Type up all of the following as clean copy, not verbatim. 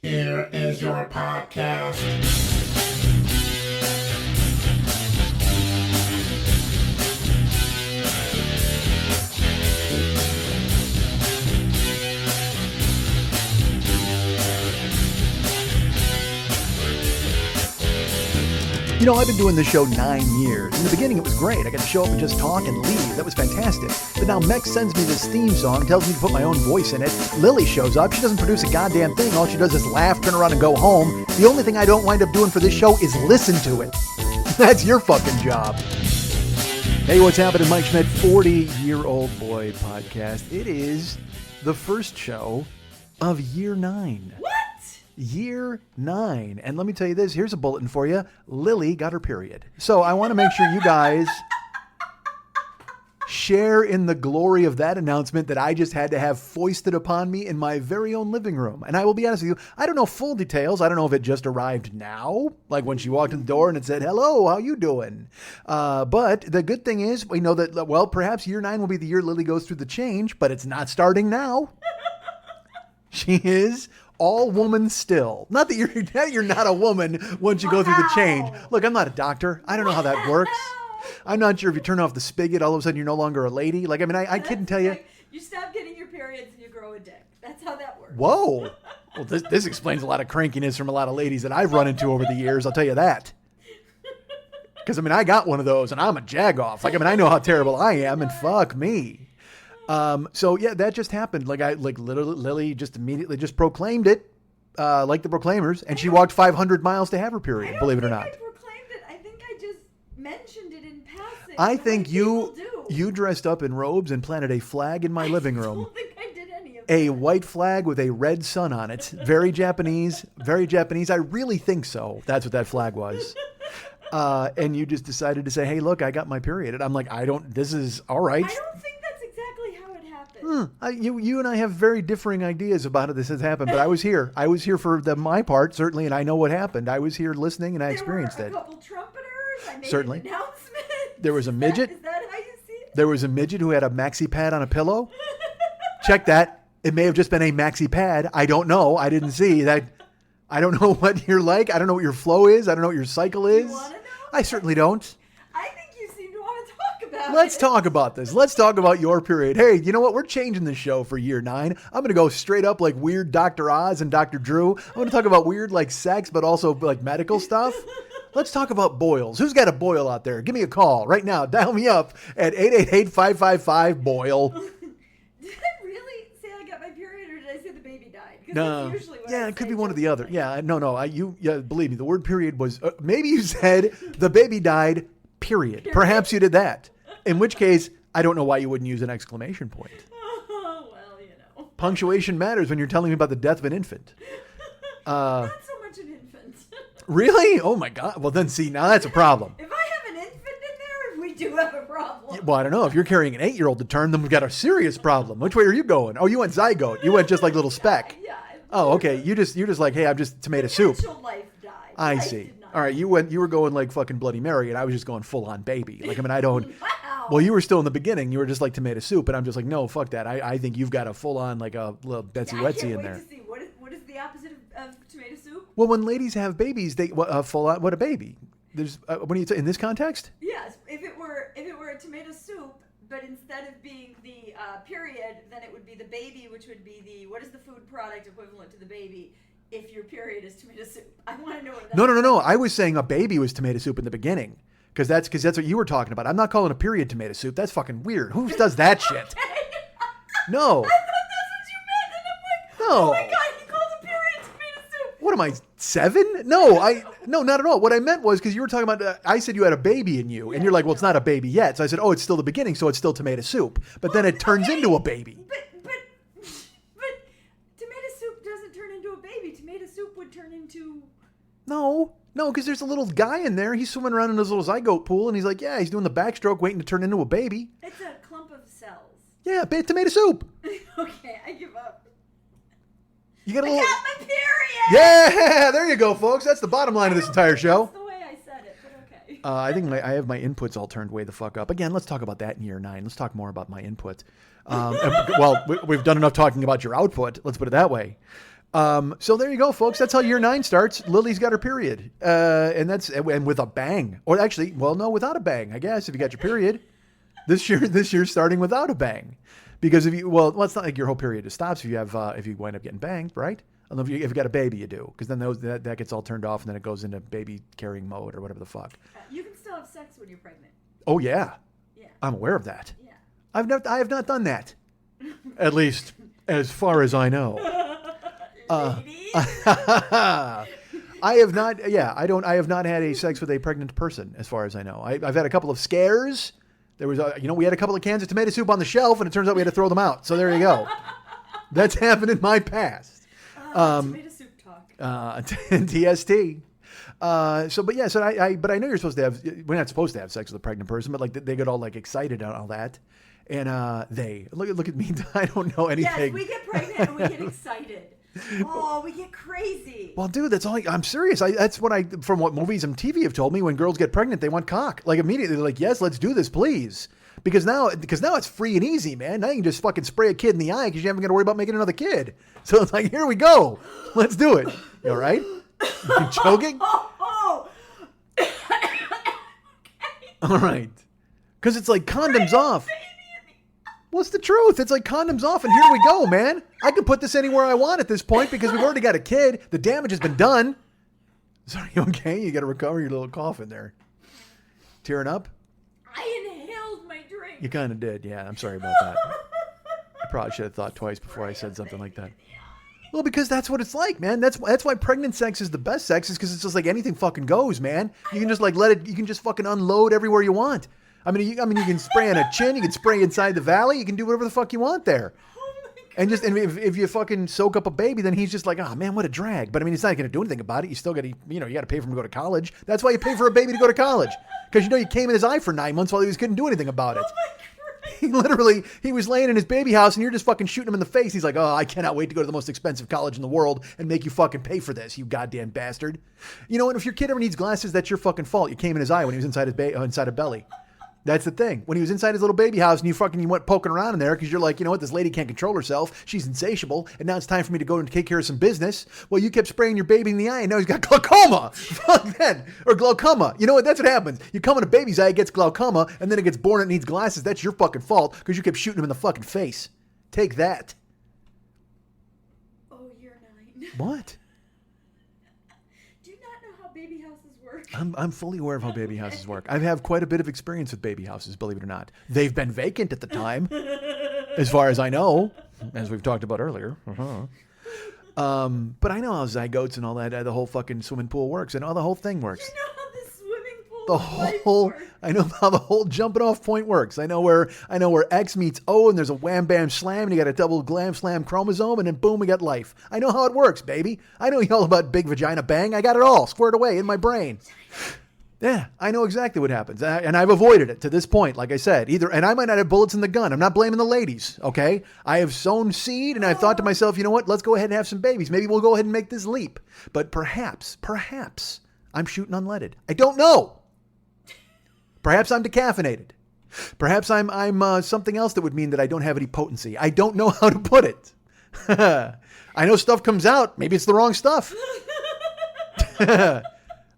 Here is your podcast. You know, I've been doing this show 9 years. In the beginning, it was great. I got to show up and just talk and leave. That was fantastic. But now Mex sends me this theme song, tells me to put my own voice in it. Lily shows up. She doesn't produce a goddamn thing. All she does is laugh, turn around, and go home. The only thing I don't wind up doing for this show is listen to it. That's your fucking job. Hey, what's happening? Mike Schmidt, 40-year-old boy podcast. It is the first show of year 9. What? Year 9. And let me tell you this, here's a bulletin for you. Lily got her period. So I want to make sure you guys share in the glory of that announcement that I just had to have foisted upon me in my very own living room. And I will be honest with you, I don't know full details. I don't know if it just arrived now, like when she walked in the door and it said, hello, how you doing? But the good thing is we know that, well, perhaps year 9 will be the year Lily goes through the change, but it's not starting now. She is all woman still. Not that you're not a woman once you go through the change. Look, I'm not a doctor. I don't know how that works. I'm not sure if you turn off the spigot, all of a sudden you're no longer a lady. Like, I mean, I couldn't tell you. You stop getting your periods and you grow a dick. That's how that works. Whoa. Well, this explains a lot of crankiness from a lot of ladies that I've run into over the years. I'll tell you that. Because, I mean, I got one of those and I'm a jagoff. Like, I mean, I know how terrible I am and fuck me. So yeah, that just happened. Lily just immediately just proclaimed it, like the Proclaimers, and she walked 500 miles to have her period, believe it or not. I proclaimed it. I think I just mentioned it in passing. I think you dressed up in robes and planted a flag in my living room. I don't think I did any of that. A white flag with a red sun on it. Very Japanese, very Japanese. I really think so. That's what that flag was. And you just decided to say, hey, look, I got my period. And I'm like, this is all right. I don't think that's exactly how it happened. You and I have very differing ideas about how this has happened, but I was here. I was here for my part, certainly, and I know what happened. I was here listening, and I experienced it. There were a couple trumpeters. I made Certainly. an announcement. There was a midget. Is that how you see it? There was a midget who had a maxi pad on a pillow. Check that. It may have just been a maxi pad. I don't know. I didn't see that. I don't know what you're like. I don't know what your flow is. I don't know what your cycle is. You want to know? I certainly don't. I think you seem to want to talk about Let's it. talk about this. Let's talk about your period. Hey, you know what? We're changing the show for year 9. I'm going to go straight up like weird Dr. Oz and Dr. Drew. I'm going to talk about weird like sex, but also like medical stuff. Let's talk about boils. Who's got a boil out there? Give me a call right now. Dial me up at 888-555-BOIL. Did I really say I got my period, or did I say the baby died? 'Cause No. that's usually what Yeah, I it could say be one or the other. jokingly. Yeah, no. Yeah, believe me, the word period was, maybe you said the baby died, period. Perhaps you did that. In which case, I don't know why you wouldn't use an exclamation point. Oh, well, you know. Punctuation matters when you're telling me about the death of an infant. Not so much an infant. Really? Oh my God. Well, then see, now that's a problem. If I have an infant in there, we do have a problem. Well, I don't know. If you're carrying an 8-year-old to term, then we've got a serious problem. Which way are you going? Oh, you went zygote. You went just like little speck. Yeah. Oh, okay. You're just like, hey, I'm just tomato soup. Natural life died. I Life see. did not. All right, you were going like fucking Bloody Mary, and I was just going full on baby. Like, I mean, I don't. Wow. Well, you were still in the beginning. You were just like tomato soup, and I'm just like, no, fuck that. I think you've got a full on like a little Betsy I Wetsy can't in wait there. to see what is the opposite of tomato soup? Well, when ladies have babies, they full on. What a baby. There's what do you say in this context? Yes. If it were a tomato soup, but instead of being the period, then it would be the baby, which would be the what is the food product equivalent to the baby? If your period is tomato soup, I want to know what that No. I was saying a baby was tomato soup in the beginning. Because that's what you were talking about. I'm not calling a period tomato soup. That's fucking weird. Who does that shit? No. I thought that's what you meant, and I'm like, No. oh my god, he called a period tomato soup. What am I, 7? No, not at all. What I meant was because you were talking about, I said you had a baby in you, and you're like, well, it's not a baby yet. So I said, oh, it's still the beginning, so it's still tomato soup. But then it turns into a baby. But tomato soup doesn't turn into a baby. Tomato soup would turn into. No, because there's a little guy in there. He's swimming around in his little zygote pool, and he's like, yeah, he's doing the backstroke, waiting to turn into a baby. It's a clump of cells. Yeah, tomato soup. Okay, I give up. You got a I little. got my period. Yeah, there you go, folks. That's the bottom line of this entire show. That's the way I said it, but okay. I think I have my inputs all turned way the fuck up. Again, let's talk about that in year 9. Let's talk more about my inputs. Well, we've done enough talking about your output. Let's put it that way. So there you go, folks. That's how year 9 starts. Lily's got her period. And with a bang. Or actually, well, no, without a bang, I guess, if you got your period. This year's starting without a bang. Because it's not like your whole period stops if you wind up getting banged, right? If you got a baby, you do. Because then that gets all turned off and then it goes into baby carrying mode or whatever the fuck. You can still have sex when you're pregnant. Oh, yeah. Yeah. I'm aware of that. Yeah. I have not done that. At least as far as I know. Ladies? I have not. Yeah, I have not had a sex with a pregnant person, as far as I know. I've had a couple of scares. There was, we had a couple of cans of tomato soup on the shelf, and it turns out we had to throw them out. So there you go. That's happened in my past. Tomato soup talk. TST. But I know you're supposed to have. We're not supposed to have sex with a pregnant person, but like they get all like excited and all that. And they look at me. I don't know anything. Yes, we get pregnant and we get excited. Oh, we get crazy. Well, dude, that's all. I'm serious. That's what from what movies and TV have told me. When girls get pregnant, they want cock. Like immediately, they're like, "Yes, let's do this, please." Because now it's free and easy, man. Now you can just fucking spray a kid in the eye because you haven't got to worry about making another kid. So it's like, here we go. Let's do it. You all right? You choking? Oh. All right. Because it's like condoms off. What's the truth? It's like condoms off, and here we go, man. I can put this anywhere I want at this point because we've already got a kid. The damage has been done. Sorry, you okay? You got to recover your little cough in there. Tearing up? I inhaled my drink. You kind of did, yeah. I'm sorry about that. I probably should have thought twice before I said something like that. Well, because that's what it's like, man. That's why pregnant sex is the best sex, is because it's just like anything fucking goes, man. You can just like let it. You can just fucking unload everywhere you want. I mean, you can spray on a chin, you can spray inside the valley, you can do whatever the fuck you want there. Oh my God. And if you fucking soak up a baby, then he's just like, oh man, what a drag. But I mean, he's not going to do anything about it. You still got to, you got to pay for him to go to college. That's why you pay for a baby to go to college, because you came in his eye for 9 months while he couldn't do anything about it. Oh my He was laying in his baby house, and you're just fucking shooting him in the face. He's like, oh, I cannot wait to go to the most expensive college in the world and make you fucking pay for this, you goddamn bastard. And if your kid ever needs glasses, that's your fucking fault. You came in his eye when he was inside his belly. That's the thing. When he was inside his little baby house and you went poking around in there because you're like, you know what, this lady can't control herself. She's insatiable. And now it's time for me to go and take care of some business. Well, you kept spraying your baby in the eye and now he's got glaucoma. Fuck that. Or glaucoma. You know what? That's what happens. You come in a baby's eye, it gets glaucoma, and then it gets born and it needs glasses. That's your fucking fault because you kept shooting him in the fucking face. Take that. Oh, year 9. What? Do you not know how baby houses work? I'm fully aware of how baby houses work. I have quite a bit of experience with baby houses, believe it or not. They've been vacant at the time, as far as I know, as we've talked about earlier. But I know how zygotes and all that, the whole fucking swimming pool works and how the whole thing works. You know how the swimming pool The of life whole, works? I know how the whole jumping off point works. I know where X meets O, and there's a wham bam slam, and you got a double glam slam chromosome, and then boom, we got life. I know how it works, baby. I know all about big vagina bang. I got it all squared away in my brain. Yeah, I know exactly what happens, and I've avoided it to this point. Like I said, and I might not have bullets in the gun. I'm not blaming the ladies. Okay, I have sown seed, and I've thought to myself, you know what? Let's go ahead and have some babies. Maybe we'll go ahead and make this leap. But perhaps, I'm shooting unleaded. I don't know. Perhaps I'm decaffeinated. Perhaps I'm something else that would mean that I don't have any potency. I don't know how to put it. I know stuff comes out. Maybe it's the wrong stuff.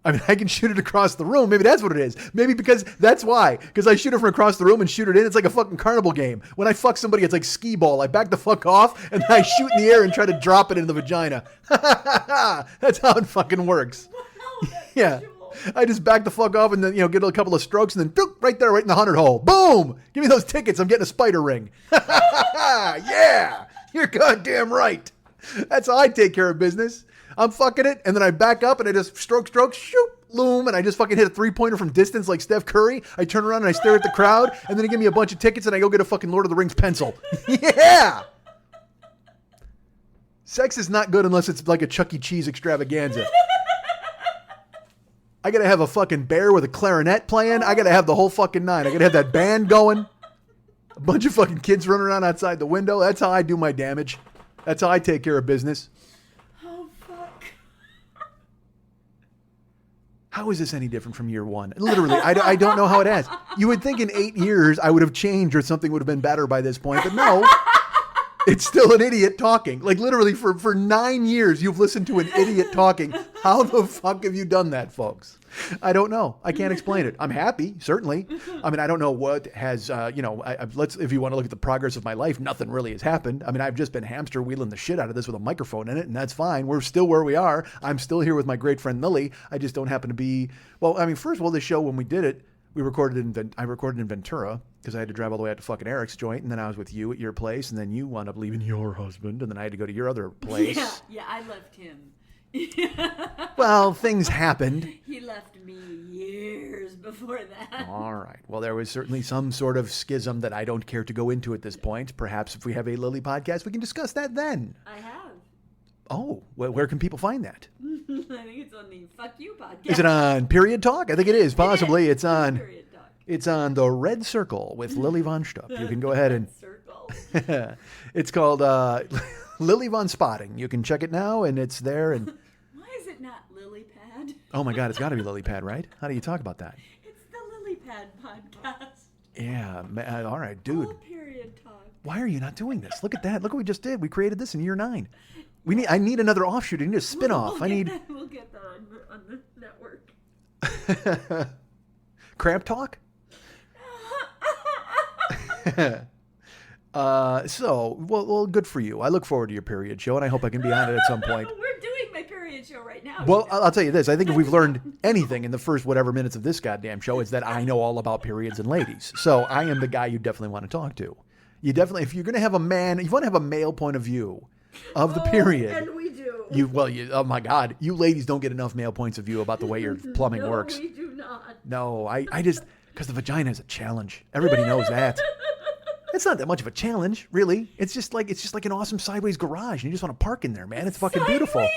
I mean, I can shoot it across the room. Maybe that's what it is. Maybe that's why. Because I shoot it from across the room and shoot it in. It's like a fucking carnival game. When I fuck somebody, it's like skee ball. I back the fuck off and I shoot in the air and try to drop it into the vagina. That's how it fucking works. Wow, that's Yeah. visual. I just back the fuck off and then, get a couple of strokes and then doop, right there, right in the 100 hole. Boom! Give me those tickets. I'm getting a spider ring. Yeah! You're goddamn right. That's how I take care of business. I'm fucking it, and then I back up and I just stroke, shoot, loom, and I just fucking hit a 3-pointer from distance like Steph Curry. I turn around and I stare at the crowd, and then they give me a bunch of tickets and I go get a fucking Lord of the Rings pencil. Yeah! Sex is not good unless it's like a Chuck E. Cheese extravaganza. I gotta have a fucking bear with a clarinet playing. I gotta have the whole fucking nine. I gotta have that band going. A bunch of fucking kids running around outside the window. That's how I do my damage. That's how I take care of business. Oh, fuck. How is this any different from year one? Literally, I don't know how it has. You would think in 8 years I would have changed or something would have been better by this point, but no. It's still an idiot talking. Like literally for 9 years, you've listened to an idiot talking. How the fuck have you done that, folks? I don't know. I can't explain it. I'm happy, certainly. I mean, I don't know what has, if you want to look at the progress of my life, nothing really has happened. I mean, I've just been hamster wheeling the shit out of this with a microphone in it, and that's fine. We're still where we are. I'm still here with my great friend Lily. I just don't happen to be, well, I mean, first of all, this show, when we did it, I recorded in Ventura because I had to drive all the way out to fucking Eric's joint, and then I was with you at your place, and then you wound up leaving your husband, and then I had to go to your other place. Yeah, I left him. Well, things happened. He left me years before that. All right. Well, there was certainly some sort of schism that I don't care to go into at this point. Perhaps if we have a Lily podcast, we can discuss that then. I have. Oh, well, where can people find that? I think it's on the Fuck You podcast. Is it on Period Talk? I think it is. Possibly. It's on. Period Talk. It's on the Red Circle with Lily Von Stupp. You can go ahead and. Circle. It's called Lily Von Spotting. You can check it now, and it's there. And Why is it not Lily Pad? oh my God, it's got to be Lily Pad, right? How do you talk about that? It's the Lily Pad podcast. Yeah. All right, dude. All Period Talk. Why are you not doing this? Look at that. Look what we just did. We created this in year 9. I need another offshoot. I need a spin-off. We'll get that on the network. Cramp Talk? Well, good for you. I look forward to your period show, and I hope I can be on it at some point. We're doing my period show right now. Well, I'll tell you this. I think if we've learned anything in the first whatever minutes of this goddamn show, it's that I know all about periods and ladies. So I am the guy you definitely want to talk to. You definitely, if you're going to have if you want to have a male point of view of the period. And we do. Oh my God, you ladies don't get enough male points of view about the way your plumbing works. No, we do not. No, I just, because the vagina is a challenge. Everybody knows that. It's not that much of a challenge, really. It's just like an awesome sideways garage, and you just want to park in there, man. It's fucking beautiful.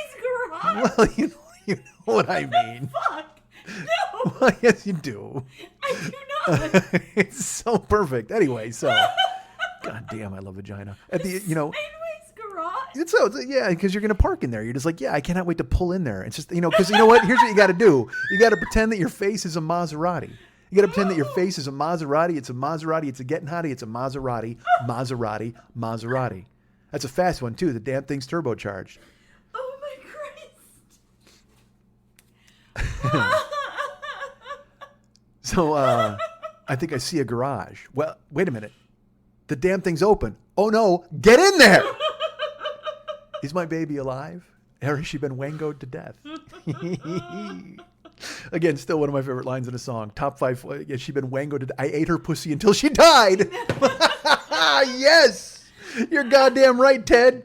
Garage? Well, you know what I mean. Fuck. No. Well, yes, you do. I do not. It's so perfect. Anyway, so, God damn, I love vagina. Sideways garage? Yeah, because you're going to park in there. You're just like, yeah, I cannot wait to pull in there. It's just, because you know what? Here's what you got to do. You got to pretend that your face is a Maserati. You got to pretend that your face is a Maserati. It's a Maserati. It's a Getting Hottie. It's a Maserati. Maserati. Maserati. That's a fast one, too. The damn thing's turbocharged. Oh, my Christ. So, I think I see a garage. Well, wait a minute. The damn thing's open. Oh, no. Get in there. Is my baby alive? Or has she been wangoed to death? Again, still one of my favorite lines in a song. Top 5. Has she been wangoed to I ate her pussy until she died. Yes. You're goddamn right, Ted.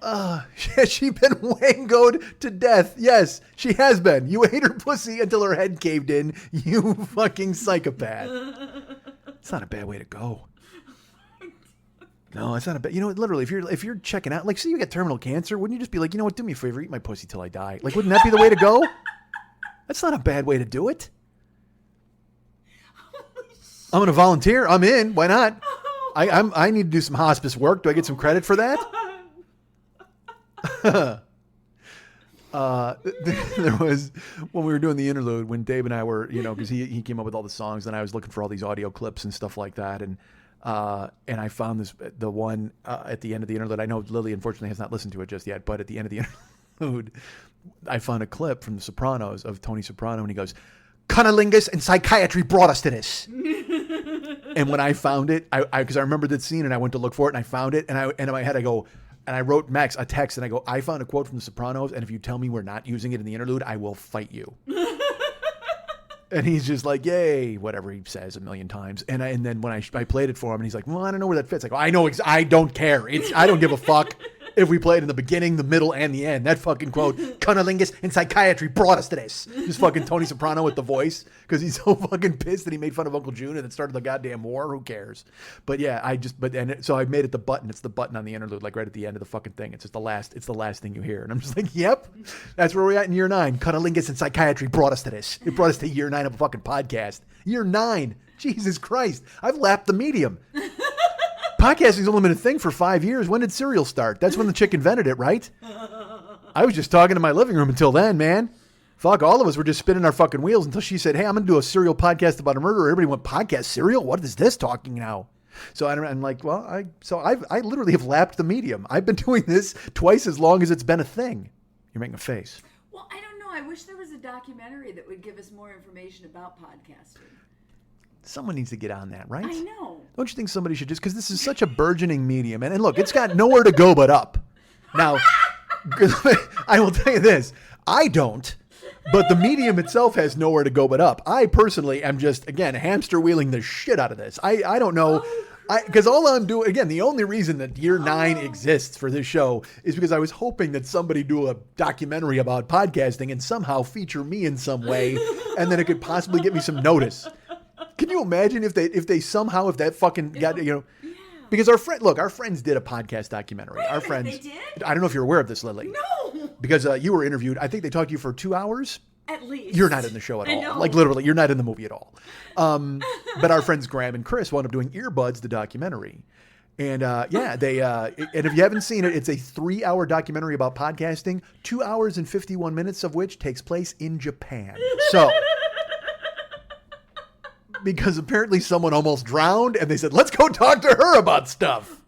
Has she been wangoed to death? Yes, she has been. You ate her pussy until her head caved in. You fucking psychopath. It's not a bad way to go. No, it's not a bad. Literally, if you're checking out, like, say you get terminal cancer, wouldn't you just be like, you know what? Do me a favor, eat my pussy till I die. Like, wouldn't that be the way to go? That's not a bad way to do it. I'm gonna volunteer. I'm in. Why not? I need to do some hospice work. Do I get some credit for that? There was, when we were doing the interlude, when Dave and I were, because he came up with all the songs, and I was looking for all these audio clips and stuff like that, and I found the one at the end of the interlude. I know Lily unfortunately has not listened to it just yet, but at the end of the interlude, I found a clip from The Sopranos of Tony Soprano, and he goes, "Cunnilingus and psychiatry brought us to this." And when I found it, because I remember that scene, and I went to look for it, and I found it, and in my head I go, and I wrote Max a text, and I go, I found a quote from The Sopranos, and if you tell me we're not using it in the interlude, I will fight you. And he's just like, yay, whatever he says a million times. And then when I played it for him, and he's like, well, I don't know where that fits. I go, I know, I don't care. I don't give a fuck if we play it in the beginning, the middle, and the end. That fucking quote, "Cunnilingus and psychiatry brought us to this." Just fucking Tony Soprano with the voice, because he's so fucking pissed that he made fun of Uncle June and it started the goddamn war. Who cares? But yeah, so I made it the button. It's the button on the interlude, like right at the end of the fucking thing. It's just it's the last thing you hear. And I'm just like, yep, that's where we're at in year 9. Cunnilingus and psychiatry brought us to this. It brought us to year 9 of a fucking podcast. Year 9. Jesus Christ. I've lapped the medium. Podcasting's only been a thing for 5 years. When did cereal start? That's when the chick invented it, right? I was just talking to my living room until then, man. Fuck, all of us were just spinning our fucking wheels until she said, hey, I'm going to do a cereal podcast about a murderer. Everybody went, podcast cereal? What is this talking now? So I'm like, well, I literally have lapped the medium. I've been doing this twice as long as it's been a thing. You're making a face. Well, I don't know. I wish there was a documentary that would give us more information about podcasting. Someone needs to get on that, right? I know. Don't you think somebody should just, because this is such a burgeoning medium, and look, it's got nowhere to go but up. Now, I will tell you this, I don't, but the medium itself has nowhere to go but up. I personally am just, again, hamster wheeling the shit out of this. I don't know, because all I'm doing, again, the only reason that Year 9 exists for this show is because I was hoping that somebody do a documentary about podcasting and somehow feature me in some way, and then it could possibly get me some notice. Can you imagine if that fucking got, you know, because our friends did a podcast documentary. Wait a our minute, friends, they did? I don't know if you're aware of this, Lily. No. Because you were interviewed. I think they talked to you for 2 hours. At least. You're not in the show at I all. know. Like literally, you're not in the movie at all. But our friends Graham and Chris wound up doing Earbuds, the documentary. And they and if you haven't seen it, it's a 3-hour documentary about podcasting, 2 hours and 51 minutes of which takes place in Japan. So, because apparently someone almost drowned and they said, let's go talk to her about stuff.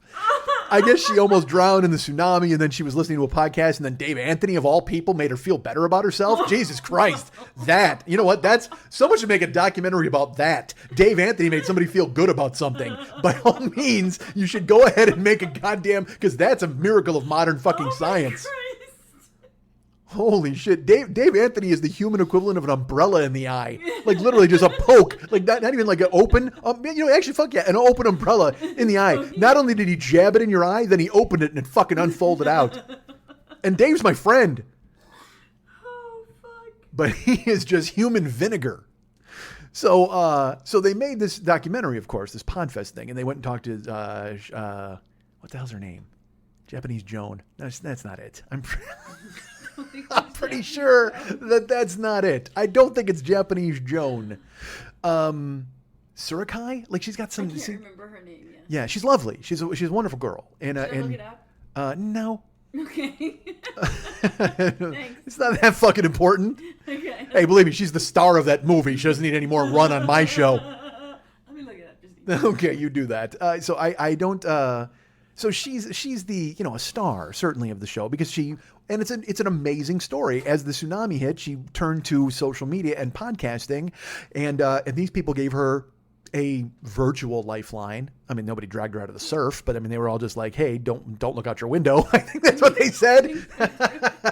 I guess she almost drowned in the tsunami, and then she was listening to a podcast, and then Dave Anthony, of all people, made her feel better about herself. Jesus Christ. That, you know what? That's, someone should make a documentary about that. Dave Anthony made somebody feel good about something. By all means, you should go ahead and make a goddamn, because that's a miracle of modern fucking science. Christ. Holy shit. Dave Anthony is the human equivalent of an umbrella in the eye. Like literally just a poke. Like not even like an open, actually fuck yeah, an open umbrella in the eye. Not only did he jab it in your eye, then he opened it and it fucking unfolded out. And Dave's my friend. Oh, fuck. But he is just human vinegar. So they made this documentary, of course, this Podfest thing, and they went and talked to, what the hell's her name? Japanese Joan. That's not it. I'm pretty sure that's not it. I don't think it's Japanese Joan. Surukai? Like she's got some. I can't remember her name yet. Yeah, she's lovely. She's a wonderful girl. And Should I look it up? No. Okay. Thanks. It's not that fucking important. Okay. Hey, believe me, she's the star of that movie. She doesn't need any more run on my show. Let me look it up. Just Okay, you do that. So I don't. So she's the a star certainly of the show because it's an amazing story. As the tsunami hit, she turned to social media and podcasting, and these people gave her a virtual lifeline. I mean, nobody dragged her out of the surf, but I mean, they were all just like, "Hey, don't look out your window." I think that's what they said.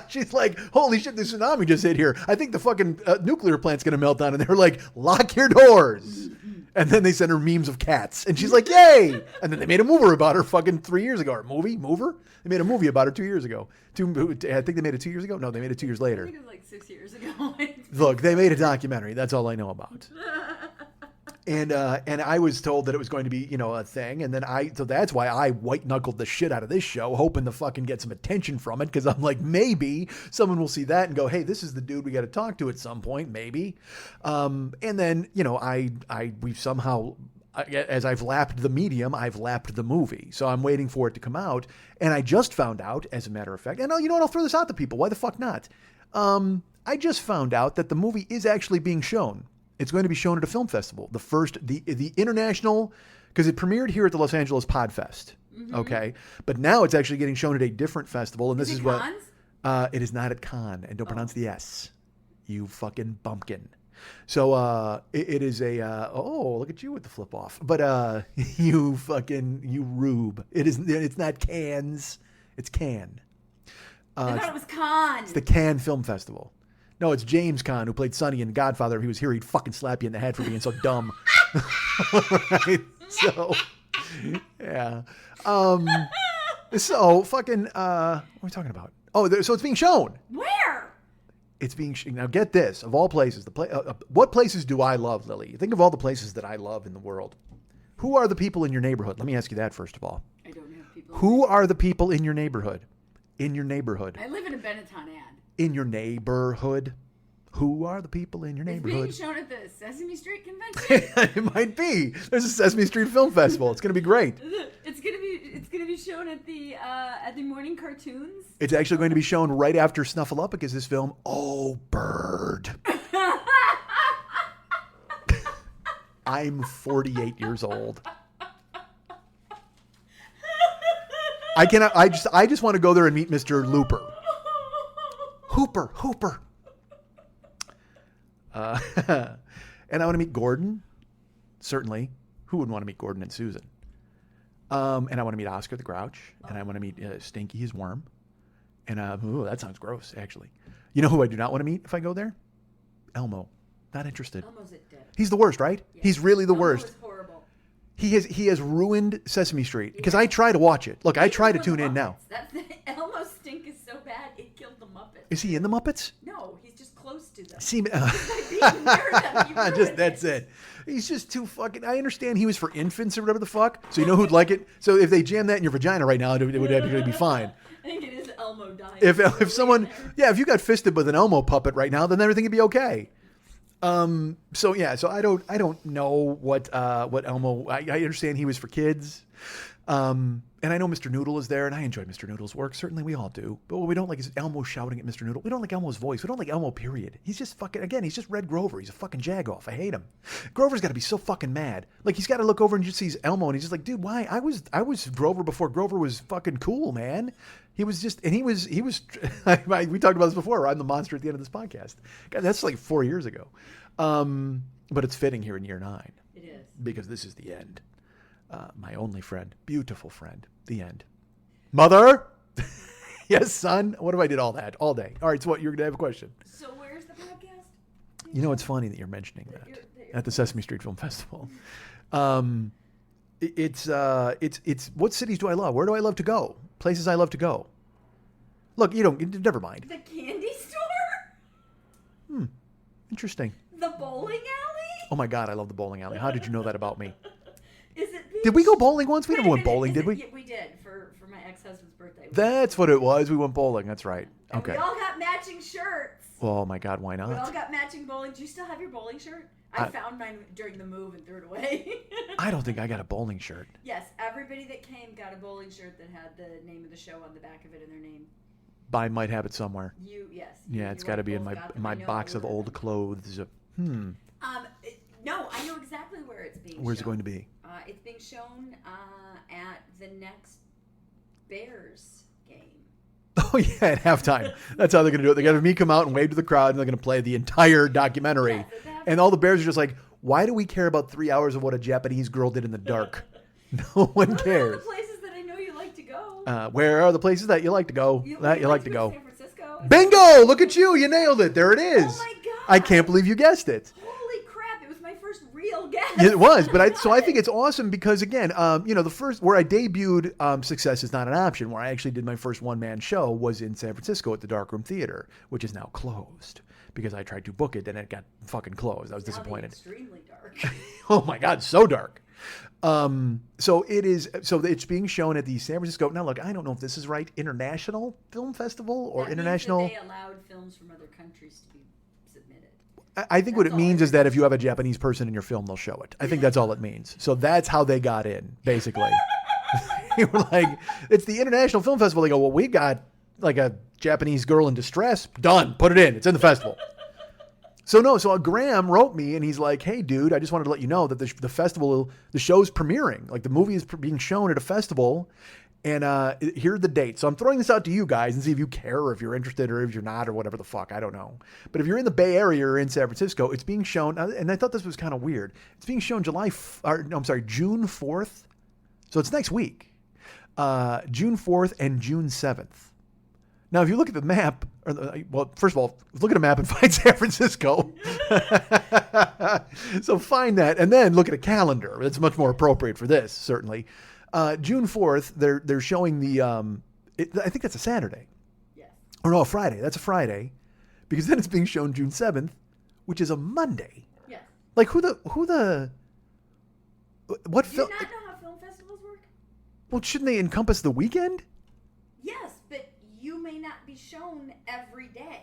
She's like, "Holy shit, the tsunami just hit here. I think the fucking nuclear plant's gonna melt down." And they were like, "Lock your doors." And then they sent her memes of cats. And she's like, yay! And then they made a movie about her fucking 3 years ago. Or mover? They made a movie about her 2 years ago. I think they made it 2 years ago? No, they made it 2 years I later. think it was like 6 years ago. Look, they made a documentary. That's all I know about. And I was told that it was going to be, a thing. And then so that's why I white knuckled the shit out of this show, hoping to fucking get some attention from it. Because I'm like, maybe someone will see that and go, hey, this is the dude we got to talk to at some point, maybe. And then, we've somehow, as I've lapped the medium, I've lapped the movie. So I'm waiting for it to come out. And I just found out, as a matter of fact, and you know what? I'll throw this out to people. Why the fuck not? I just found out that the movie is actually being shown. It's going to be shown at a film festival. The international, because it premiered here at the Los Angeles Podfest. Mm-hmm. Okay. But now it's actually getting shown at a different festival. And this is what, it is not at Cannes. And don't pronounce the S. You fucking bumpkin. So, it is look at you with the flip off. But, you rube. It's not Cannes. It's Cannes. I thought it was Cannes. It's the Cannes Film Festival. No, it's James Caan, who played Sonny in Godfather. If he was here, he'd fucking slap you in the head for being so dumb. Right? So, yeah. So, fucking, what are we talking about? Oh, so it's being shown. Where? It's being now. Get this: of all places, what places do I love, Lily? Think of all the places that I love in the world. Who are the people in your neighborhood? Let me ask you that first of all. I don't have people. Who are the people in your neighborhood? In your neighborhood. I live in a Benetton ad. In your neighborhood. Who are the people in your neighborhood? It's being shown at the Sesame Street convention. It might be. There's a Sesame Street Film Festival. It's going to be great. It's gonna be shown at the morning cartoons. It's actually going to be shown right after Snuffleupagus' film, Oh, Bird. I'm 48 years old. I cannot. I just want to go there and meet Mr. Looper. Hooper. And I want to meet Gordon. Certainly. Who wouldn't want to meet Gordon and Susan? And I want to meet Oscar the Grouch. And I want to meet Stinky his worm. And ooh, that sounds gross, actually. You know who I do not want to meet if I go there? Elmo. Not interested. Elmo's dead. He's the worst, right? Yeah. He's really the Elmo worst. is horrible. He has ruined Sesame Street because I try to watch it. Look, I try to tune in now. Elmo's stink is so bad it killed the Muppets. Is he in the Muppets? No, he's just close to them. See, By being near them, you ruined just that's it. He's just too fucking. I understand he was for infants or whatever the fuck. So you know who'd like it. So if they jam that in your vagina right now, it would actually be fine. I think it is Elmo dying. If someone, if you got fisted with an Elmo puppet right now, then everything would be okay. So I don't know what Elmo. I understand he was for kids. And I know Mr. Noodle is there, and I enjoy Mr. Noodle's work. Certainly we all do. But what we don't like is Elmo shouting at Mr. Noodle. We don't like Elmo's voice. We don't like Elmo, period. He's just fucking, again, he's just Red Grover. He's a fucking jagoff. I hate him. Grover's got to be so fucking mad. Like, he's got to look over and just sees Elmo, and he's just like, dude, why? I was Grover before Grover was fucking cool, man. He was just, and he was, we talked about this before. I'm the monster at the end of this podcast. God, that's like 4 years ago. But it's fitting here in year 9. It is. Because this is the end. My only friend, beautiful friend, the end. Mother? Yes, son? What if I did all that all day? All right, so what, you're going to have a question? So where's the podcast? You know, it's funny that you're mentioning that at the Sesame Street Film Festival. It's what cities do I love? Where do I love to go? Places I love to go. Look, never mind. The candy store? Interesting. The bowling alley? Oh my God, I love the bowling alley. How did you know that about me? Is it? Did we go bowling once? We never went bowling, did we? Yeah, we did for my ex-husband's birthday. That's what it was. We went bowling. That's right. And Okay. we all got matching shirts. Oh my God, why We all not? got matching bowling. Do you still have your bowling shirt? I found mine during the move and threw it away. I don't think I got a bowling shirt. Yes, everybody that came got a bowling shirt that had the name of the show on the back of it and their name. I might have it somewhere. Yes. Yeah, it's got to be in my box of old clothes. No, I know exactly where it's being shown. Where's it going to be? It's being shown at the next Bears game. Oh, yeah, at halftime. That's how they're going to do it. They're going to have me come out and wave to the crowd, and they're going to play the entire documentary. Yes, and all the Bears are just like, why do we care about 3 hours of what a Japanese girl did in the dark? No one cares. All the places that I know you like to go. Where are the places that you like to go? You That you like to go? San Francisco? Bingo! Look at you. You nailed it. There it is. Oh, my God. I can't believe you guessed it. Holy crap. It was my first real guess. It was, but I think it's awesome because again, the first where I debuted, Success Is Not an Option, where I actually did my first one-man show was in San Francisco at the Darkroom Theater, which is now closed because I tried to book it and it got fucking closed. I was disappointed. Extremely dark. Oh my God, so dark. So it's being shown at the San Francisco. Now look, I don't know if this is right. International Film Festival or That International. means that they allowed films from other countries to be submitted. I think what it That's all means it is that if you have a Japanese person in your film, they'll show it. I think that's all it means. So that's how they got in, basically. They were like, it's the International Film Festival. They go, well, we got like a Japanese girl in distress. Done. Put it in. It's in the festival. So Graham wrote me and he's like, hey, dude, I just wanted to let you know that the festival, the show's premiering. Like the movie is being shown at a festival. And here are the dates. So I'm throwing this out to you guys and see if you care or if you're interested or if you're not or whatever the fuck. I don't know. But if you're in the Bay Area or in San Francisco, it's being shown. And I thought this was kind of weird. It's being shown June 4th. So it's next week. June 4th and June 7th. Now, if you look at the map, first of all, look at a map and find San Francisco. So find that and then look at a calendar. It's much more appropriate for this, certainly. June 4th, they're showing the, I think that's a Saturday. Yes. Or no, a Friday. That's a Friday. Because then it's being shown June 7th, which is a Monday. Yes. Like what Do you film? not know how film festivals work? Well, shouldn't they encompass the weekend? Yes, but you may not be shown every day.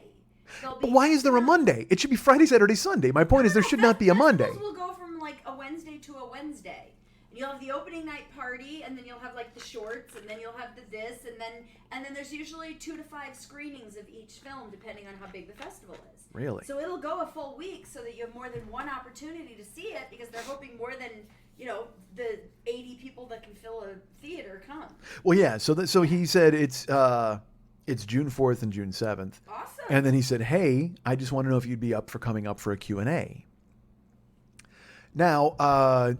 But why is there a Monday? It should be Friday, Saturday, Sunday. My point is there should not be a Monday. Festivals will go from like a Wednesday to a Wednesday. And you'll have the opening night party, and then you'll have like the shorts, and then you'll have the this, and then there's usually 2 to 5 screenings of each film, depending on how big the festival is. Really? So it'll go a full week, so that you have more than one opportunity to see it, because they're hoping more than the 80 people that can fill a theater come. Well, yeah. So he said it's June 4th and June 7th. Awesome. And then he said, hey, I just want to know if you'd be up for coming up for a Q&A. Now,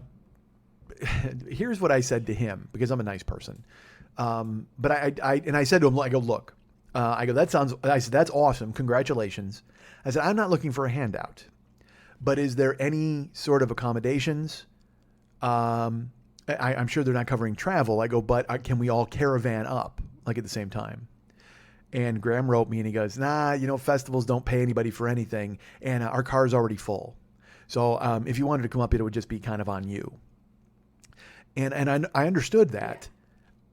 here's what I said to him, because I'm a nice person. But I said to him, I go, look, I said, that's awesome. Congratulations. I said, I'm not looking for a handout, but is there any sort of accommodations? I'm sure they're not covering travel. I go, but can we all caravan up like at the same time? And Graham wrote me and he goes, nah, festivals don't pay anybody for anything. And our car's already full. So if you wanted to come up, it would just be kind of on you. And I understood that. Yeah.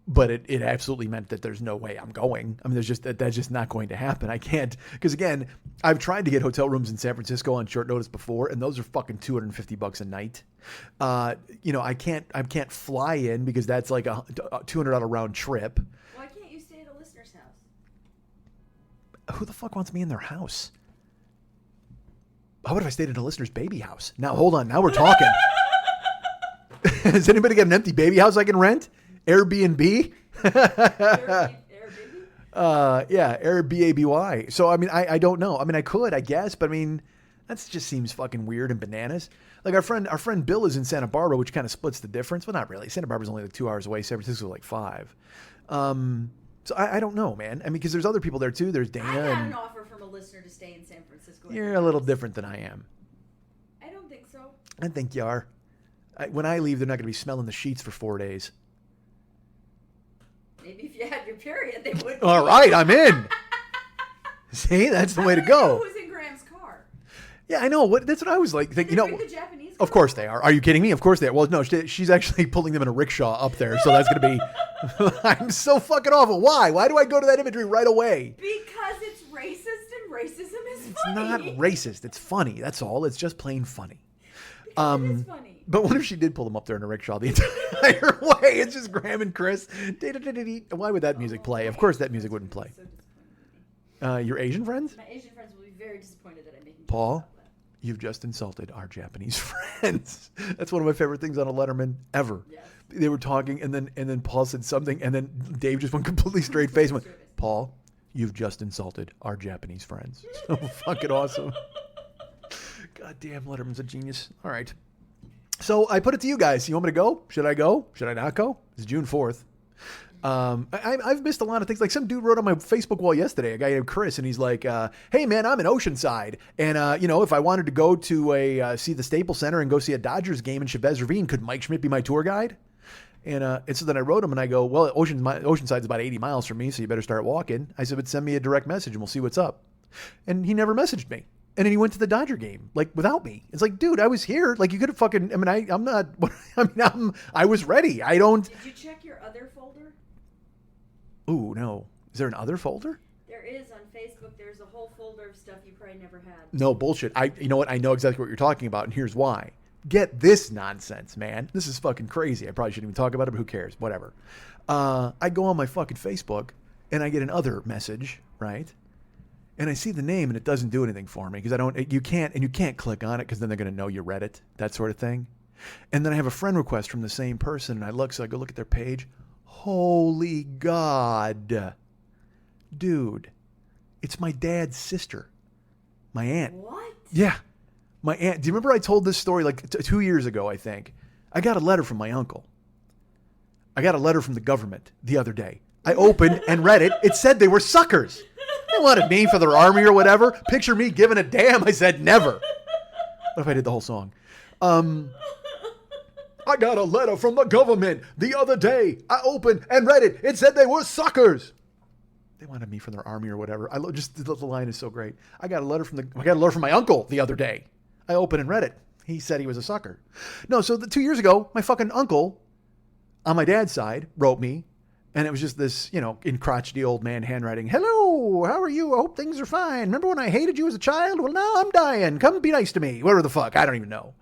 But it absolutely meant that there's no way I'm going. I mean, that's just not going to happen. I can't, because again, I've tried to get hotel rooms in San Francisco on short notice before, and those are fucking $250 a night. I can't fly in because that's like a $200 round trip. Why can't you stay at a listener's house? Who the fuck wants me in their house? How about if I stayed at a listener's baby house? Now hold on, now we're talking. Has anybody got an empty baby house I can rent? Airbnb? Airbnb? Yeah, Airbnb. So, I mean, I don't know. I mean, I could, I guess, but I mean, that just seems fucking weird and bananas. Like our friend Bill is in Santa Barbara, which kind of splits the difference. Well, not really. Santa Barbara's only like 2 hours away. San Francisco's like 5. So I don't know, man. I mean, because there's other people there too. There's Dana. I got an offer from a listener to stay in San Francisco. You're a little different than I am. I don't think so. I think you are. When I leave, they're not going to be smelling the sheets for 4 days. Maybe if you had your period, they would. All right, I'm in. See, that's the way to go. Who's in Graham's car? Yeah, I know. That's what I was like. Thinking, Bring the Japanese car? Of course they are. Are you kidding me? Of course they are. Well, no, she's actually pulling them in a rickshaw up there, so that's going to be. I'm so fucking awful. Why? Why do I go to that imagery right away? Because it's racist and racism is It's funny. not racist. It's funny. That's all. It's just plain funny. It is funny. But what if she did pull them up there in a rickshaw the entire way? It's just Graham and Chris. Why would that music play? Of course that music wouldn't play. So disappointed in me. Your Asian friends? My Asian friends will be very disappointed that I'm making Paul, jokes about that. you've just insulted our Japanese friends. That's one of my favorite things on a Letterman ever. Yes. They were talking, and then Paul said something, and then Dave just went completely straight face and went, Paul, you've just insulted our Japanese friends. So fucking awesome. God damn, Letterman's a genius. All right. So I put it to you guys. You want me to go? Should I go? Should I not go? It's June 4th. I've missed a lot of things. Like some dude wrote on my Facebook wall yesterday, a guy named Chris, and he's like, hey man, I'm in Oceanside. And, if I wanted to go to see the Staples Center and go see a Dodgers game in Chavez Ravine, could Mike Schmidt be my tour guide? And so then I wrote him and I go, well, Oceanside's about 80 miles from me, so you better start walking. I said, but send me a direct message and we'll see what's up. And he never messaged me. And then he went to the Dodger game, like without me. It's like, dude, I was here. Like you could have fucking, I'm not, I was ready. I don't. Did you check your other folder? Ooh, no. Is there an other folder? There is on Facebook. There's a whole folder of stuff you probably never had. No, bullshit. You know what? I know exactly what you're talking about, and here's why. Get this nonsense, man. This is fucking crazy. I probably shouldn't even talk about it, but who cares? Whatever. I go on my fucking Facebook, and I get another message, right? And I see the name, and it doesn't do anything for me because you can't click on it because then they're going to know you read it, that sort of thing. And then I have a friend request from the same person, and I go look at their page. Holy God. Dude, it's my dad's sister, my aunt. What? Yeah, my aunt. Do you remember I told this story like 2 years ago, I think? I got a letter from my uncle. I got a letter from the government the other day. I opened and read it. It said they were suckers. They wanted me for their army or whatever. Picture me giving a damn. I said never. What if I did the whole song? I got a letter from the government the other day. I opened and read it. It said they were suckers. They wanted me for their army or whatever. The line is so great. I got a letter from my uncle the other day. I opened and read it. He said he was a sucker. No, so 2 years ago, my fucking uncle on my dad's side wrote me. And it was just this, in crotchety old man handwriting. Hello, how are you? I hope things are fine. Remember when I hated you as a child? Well, now I'm dying. Come be nice to me. Whatever the fuck. I don't even know.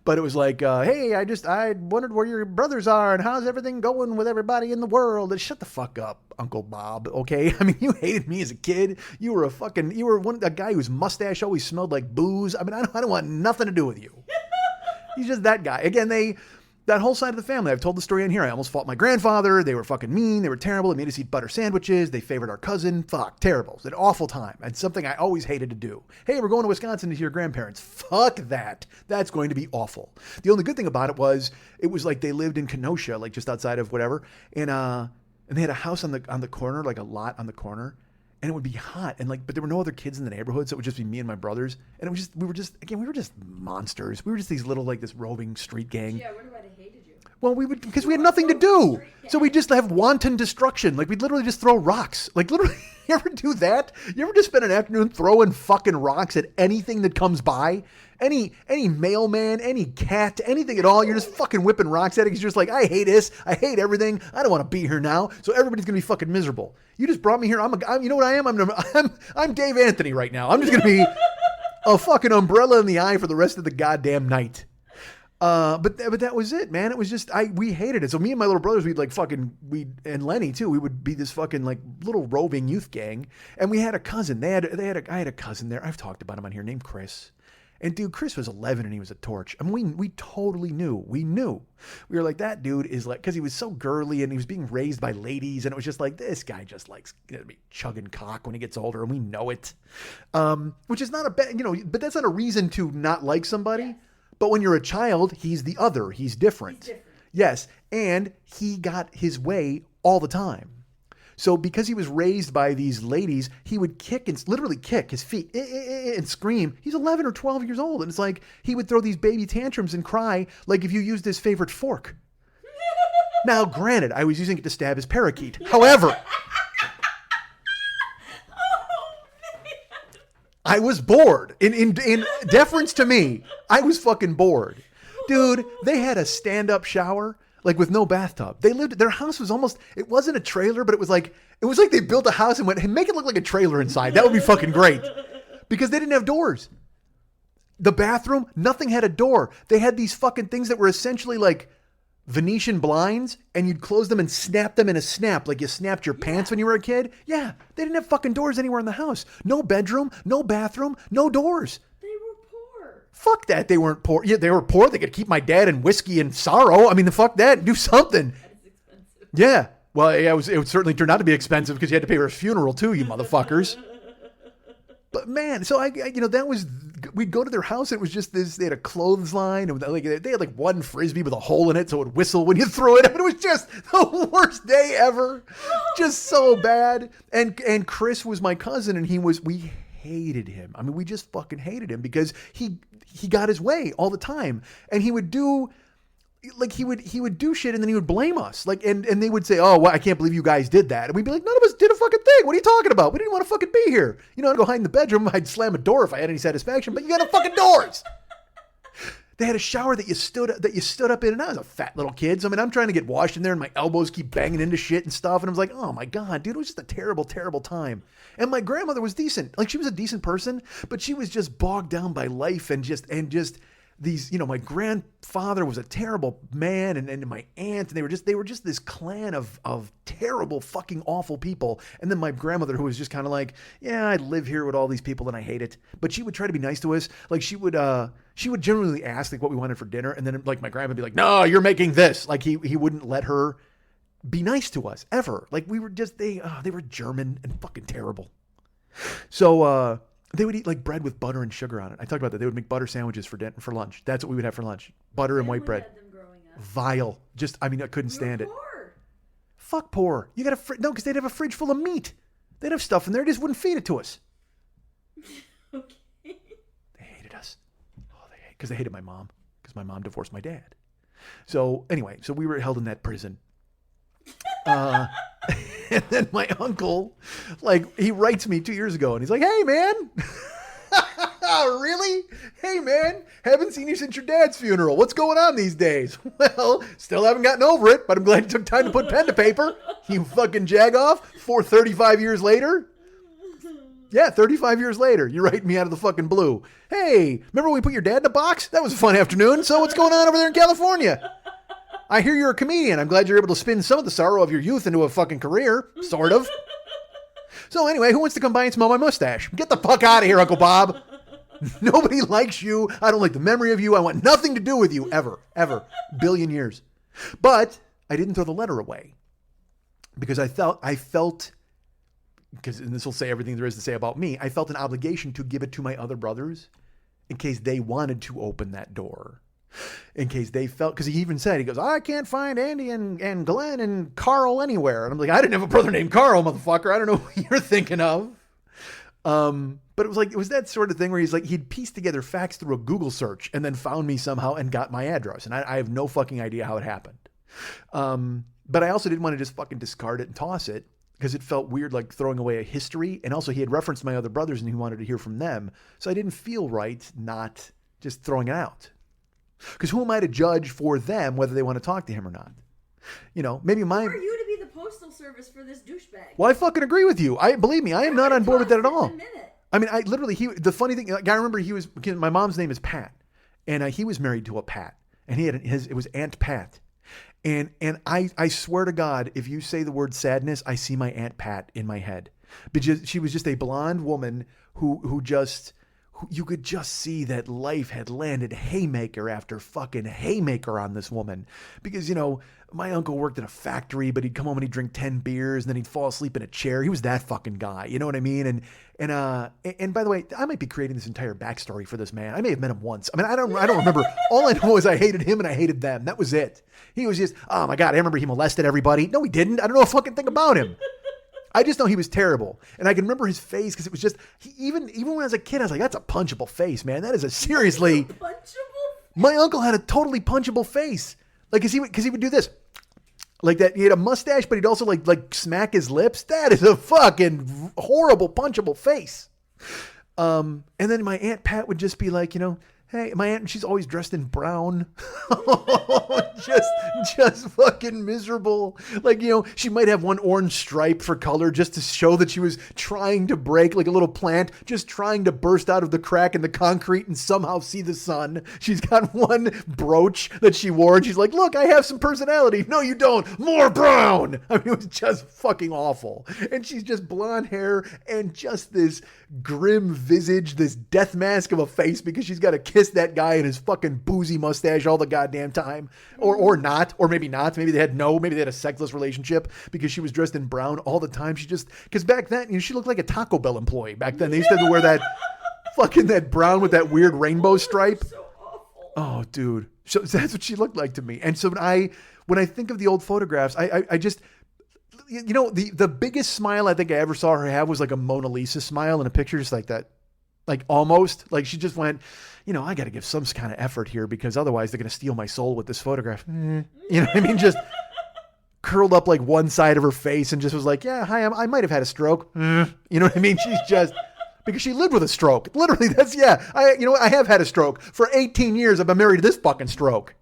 But it was like, hey, I wondered where your brothers are and how's everything going with everybody in the world. And shut the fuck up, Uncle Bob. Okay. I mean, you hated me as a kid. You were a guy whose mustache always smelled like booze. I mean, I don't want nothing to do with you. He's just that guy. Again, That whole side of the family. I've told the story in here. I almost fought my grandfather. They were fucking mean. They were terrible. They made us eat butter sandwiches. They favored our cousin. Fuck. Terrible. It was an awful time. And something I always hated to do. Hey, we're going to Wisconsin to see your grandparents. Fuck that. That's going to be awful. The only good thing about it was like they lived in Kenosha, like just outside of whatever. And they had a house on the corner, like a lot on the corner. And it would be hot, and but there were no other kids in the neighborhood, so it would just be me and my brothers. And we were just monsters. We were just these little, this roving street gang. Yeah, I wonder why they hated you. Well, because we had nothing to do. So we just have wanton destruction. We'd literally just throw rocks. Literally, you ever do that? You ever just spend an afternoon throwing fucking rocks at anything that comes by? Any mailman, any cat, anything at all, you're just fucking whipping rocks at it because you're just like, I hate this. I hate everything. I don't want to be here now. So everybody's going to be fucking miserable. You just brought me here. I'm you know what I am? I'm Dave Anthony right now. I'm just going to be a fucking umbrella in the eye for the rest of the goddamn night. But that was it, man. It was just, we hated it. So me and my little brothers, and Lenny too, we would be this fucking little roving youth gang. And we had a cousin. I had a cousin there. I've talked about him on here named Chris. And dude, Chris was 11 and he was a torch. I mean, we totally knew. We knew. We were like, that dude is because he was so girly and he was being raised by ladies. And it was just like, this guy just likes to be chugging cock when he gets older. And we know it. Which is not a bad, but that's not a reason to not like somebody. But when you're a child, he's the other. He's different. Yes. And he got his way all the time. So because he was raised by these ladies, he would literally kick his feet and scream. He's 11 or 12 years old. And it's like he would throw these baby tantrums and cry like if you used his favorite fork. Now, granted, I was using it to stab his parakeet. However, I was bored. In deference to me, I was fucking bored. Dude, they had a stand-up shower. With no bathtub. Their house was it wasn't a trailer, but it was like they built a house and went, hey, make it look like a trailer inside. That would be fucking great. Because they didn't have doors. The bathroom, nothing had a door. They had these fucking things that were essentially like Venetian blinds, and you'd close them and snap them in a snap, like you snapped your pants when you were a kid. Yeah, they didn't have fucking doors anywhere in the house. No bedroom, no bathroom, no doors. Fuck that. They weren't poor. Yeah, they were poor. They could keep my dad in whiskey and sorrow. I mean, fuck that. Do something. That is expensive. Yeah. Well, it would certainly turn out to be expensive because you had to pay for his funeral too, you motherfuckers. But man, so we'd go to their house. And it was just this. They had a clothesline, and they had one frisbee with a hole in it, so it would whistle when you threw it. I mean, it was just the worst day ever. Just so bad. And Chris was my cousin, and we hated him. I mean, we just fucking hated him because he got his way all the time, and he would do he would do shit, and then he would blame us, and they would say, oh, well, I can't believe you guys did that, and we'd be like, none of us did a fucking thing. What are you talking about? We didn't want to fucking be here. I'd go hide in the bedroom. I'd slam a door if I had any satisfaction, but you got no fucking doors. They had a shower that you stood up in, and I was a fat little kid. So, I mean, I'm trying to get washed in there, and my elbows keep banging into shit and stuff. And I was like, oh my God, dude, it was just a terrible, terrible time. And my grandmother was decent. She was a decent person, but she was just bogged down by life and just these, my grandfather was a terrible man, and my aunt, and they were just this clan of terrible, fucking awful people. And then my grandmother, who was just kind of like, yeah, I live here with all these people and I hate it. But she would try to be nice to us. She would generally ask what we wanted for dinner. And then my grandma would be like, no, you're making this. He wouldn't let her be nice to us ever. We were just, they were German and fucking terrible. So, they would eat bread with butter and sugar on it. I talked about that. They would make butter sandwiches for lunch. That's what we would have for lunch. Butter and white bread. Vile. I couldn't stand it. Poor. Fuck poor. You got no, because they'd have a fridge full of meat. They'd have stuff in there. They just wouldn't feed it to us. Okay. They hated us. Because they hated my mom. Because my mom divorced my dad. So anyway, we were held in that prison. And then my uncle, he writes me 2 years ago, and he's like, hey, man. Really? Hey, man, haven't seen you since your dad's funeral. What's going on these days? Well, still haven't gotten over it, but I'm glad you took time to put pen to paper. You fucking jagoff. 35 years later. Yeah, 35 years later, you're writing me out of the fucking blue. Hey, remember when we put your dad in a box? That was a fun afternoon. So what's going on over there in California? I hear you're a comedian. I'm glad you're able to spin some of the sorrow of your youth into a fucking career, sort of. So anyway, who wants to come by and smell my mustache? Get the fuck out of here, Uncle Bob. Nobody likes you. I don't like the memory of you. I want nothing to do with you ever, billion years. But I didn't throw the letter away because I felt, because, and this will say everything there is to say about me, I felt an obligation to give it to my other brothers in case they wanted to open that door. In case they felt, because he even said, he goes, I can't find Andy and Glenn and Carl anywhere. And I'm like, I didn't have a brother named Carl, motherfucker. I don't know who you're thinking of. But it was that sort of thing where he'd pieced together facts through a Google search and then found me somehow and got my address. And I have no fucking idea how it happened. But I also didn't want to just fucking discard it and toss it because it felt weird, like throwing away a history. And also he had referenced my other brothers and he wanted to hear from them. So I didn't feel right not just throwing it out. Because who am I to judge for them whether they want to talk to him or not? You know, maybe Who are you to be the postal service for this douchebag? Well, I fucking agree with you. Believe me, I am not on board with that at all. Minute. I mean, the funny thing, like, I remember my mom's name is Pat, and he was married to a Pat, and it was Aunt Pat. And I swear to God, if you say the word sadness, I see my Aunt Pat in my head. Because she was just a blonde woman who you could just see that life had landed haymaker after fucking haymaker on this woman. Because, you know, my uncle worked in a factory, but he'd come home and he'd drink 10 beers and then he'd fall asleep in a chair. He was that fucking guy. You know what I mean? And by the way, I might be creating this entire backstory for this man. I may have met him once. I mean, I don't remember. All I know is I hated him and I hated them. That was it. He was just, oh my God, I remember he molested everybody. No, he didn't. I don't know a fucking thing about him. I just know he was terrible. And I can remember his face because it was just, even when I was a kid, I was like, that's a punchable face, man. That is a seriously. Punchable? My uncle had a totally punchable face. Like, because he would do this. Like that, he had a mustache, but he'd also like smack his lips. That is a fucking horrible punchable face. And then my Aunt Pat would just be like, you know, hey, my aunt, she's always dressed in brown. just fucking miserable. Like, you know, she might have one orange stripe for color just to show that she was trying to break, like a little plant, just trying to burst out of the crack in the concrete and somehow see the sun. She's got one brooch that she wore and she's like, look, I have some personality. No, you don't. More brown. I mean, it was just fucking awful. And she's just blonde hair and just this grim visage, this death mask of a face because she's got to kiss that guy and his fucking boozy mustache all the goddamn time. Or not, or maybe not. Maybe they had a sexless relationship because she was dressed in brown all the time. Because back then, you know, she looked like a Taco Bell employee. Back then, they used to have to wear that fucking, that brown with that weird rainbow stripe. So awful. Oh, dude. So that's what she looked like to me. And so when I think of the old photographs, I just, you know, the biggest smile I think I ever saw her have was like a Mona Lisa smile in a picture, just like that. Like almost, like she just went, you know, I got to give some kind of effort here because otherwise they're going to steal my soul with this photograph. You know what I mean? Just curled up like one side of her face and just was like, yeah, hi, I might have had a stroke. You know what I mean? She's just, because she lived with a stroke. Literally, I have had a stroke. For 18 years, I've been married to this fucking stroke.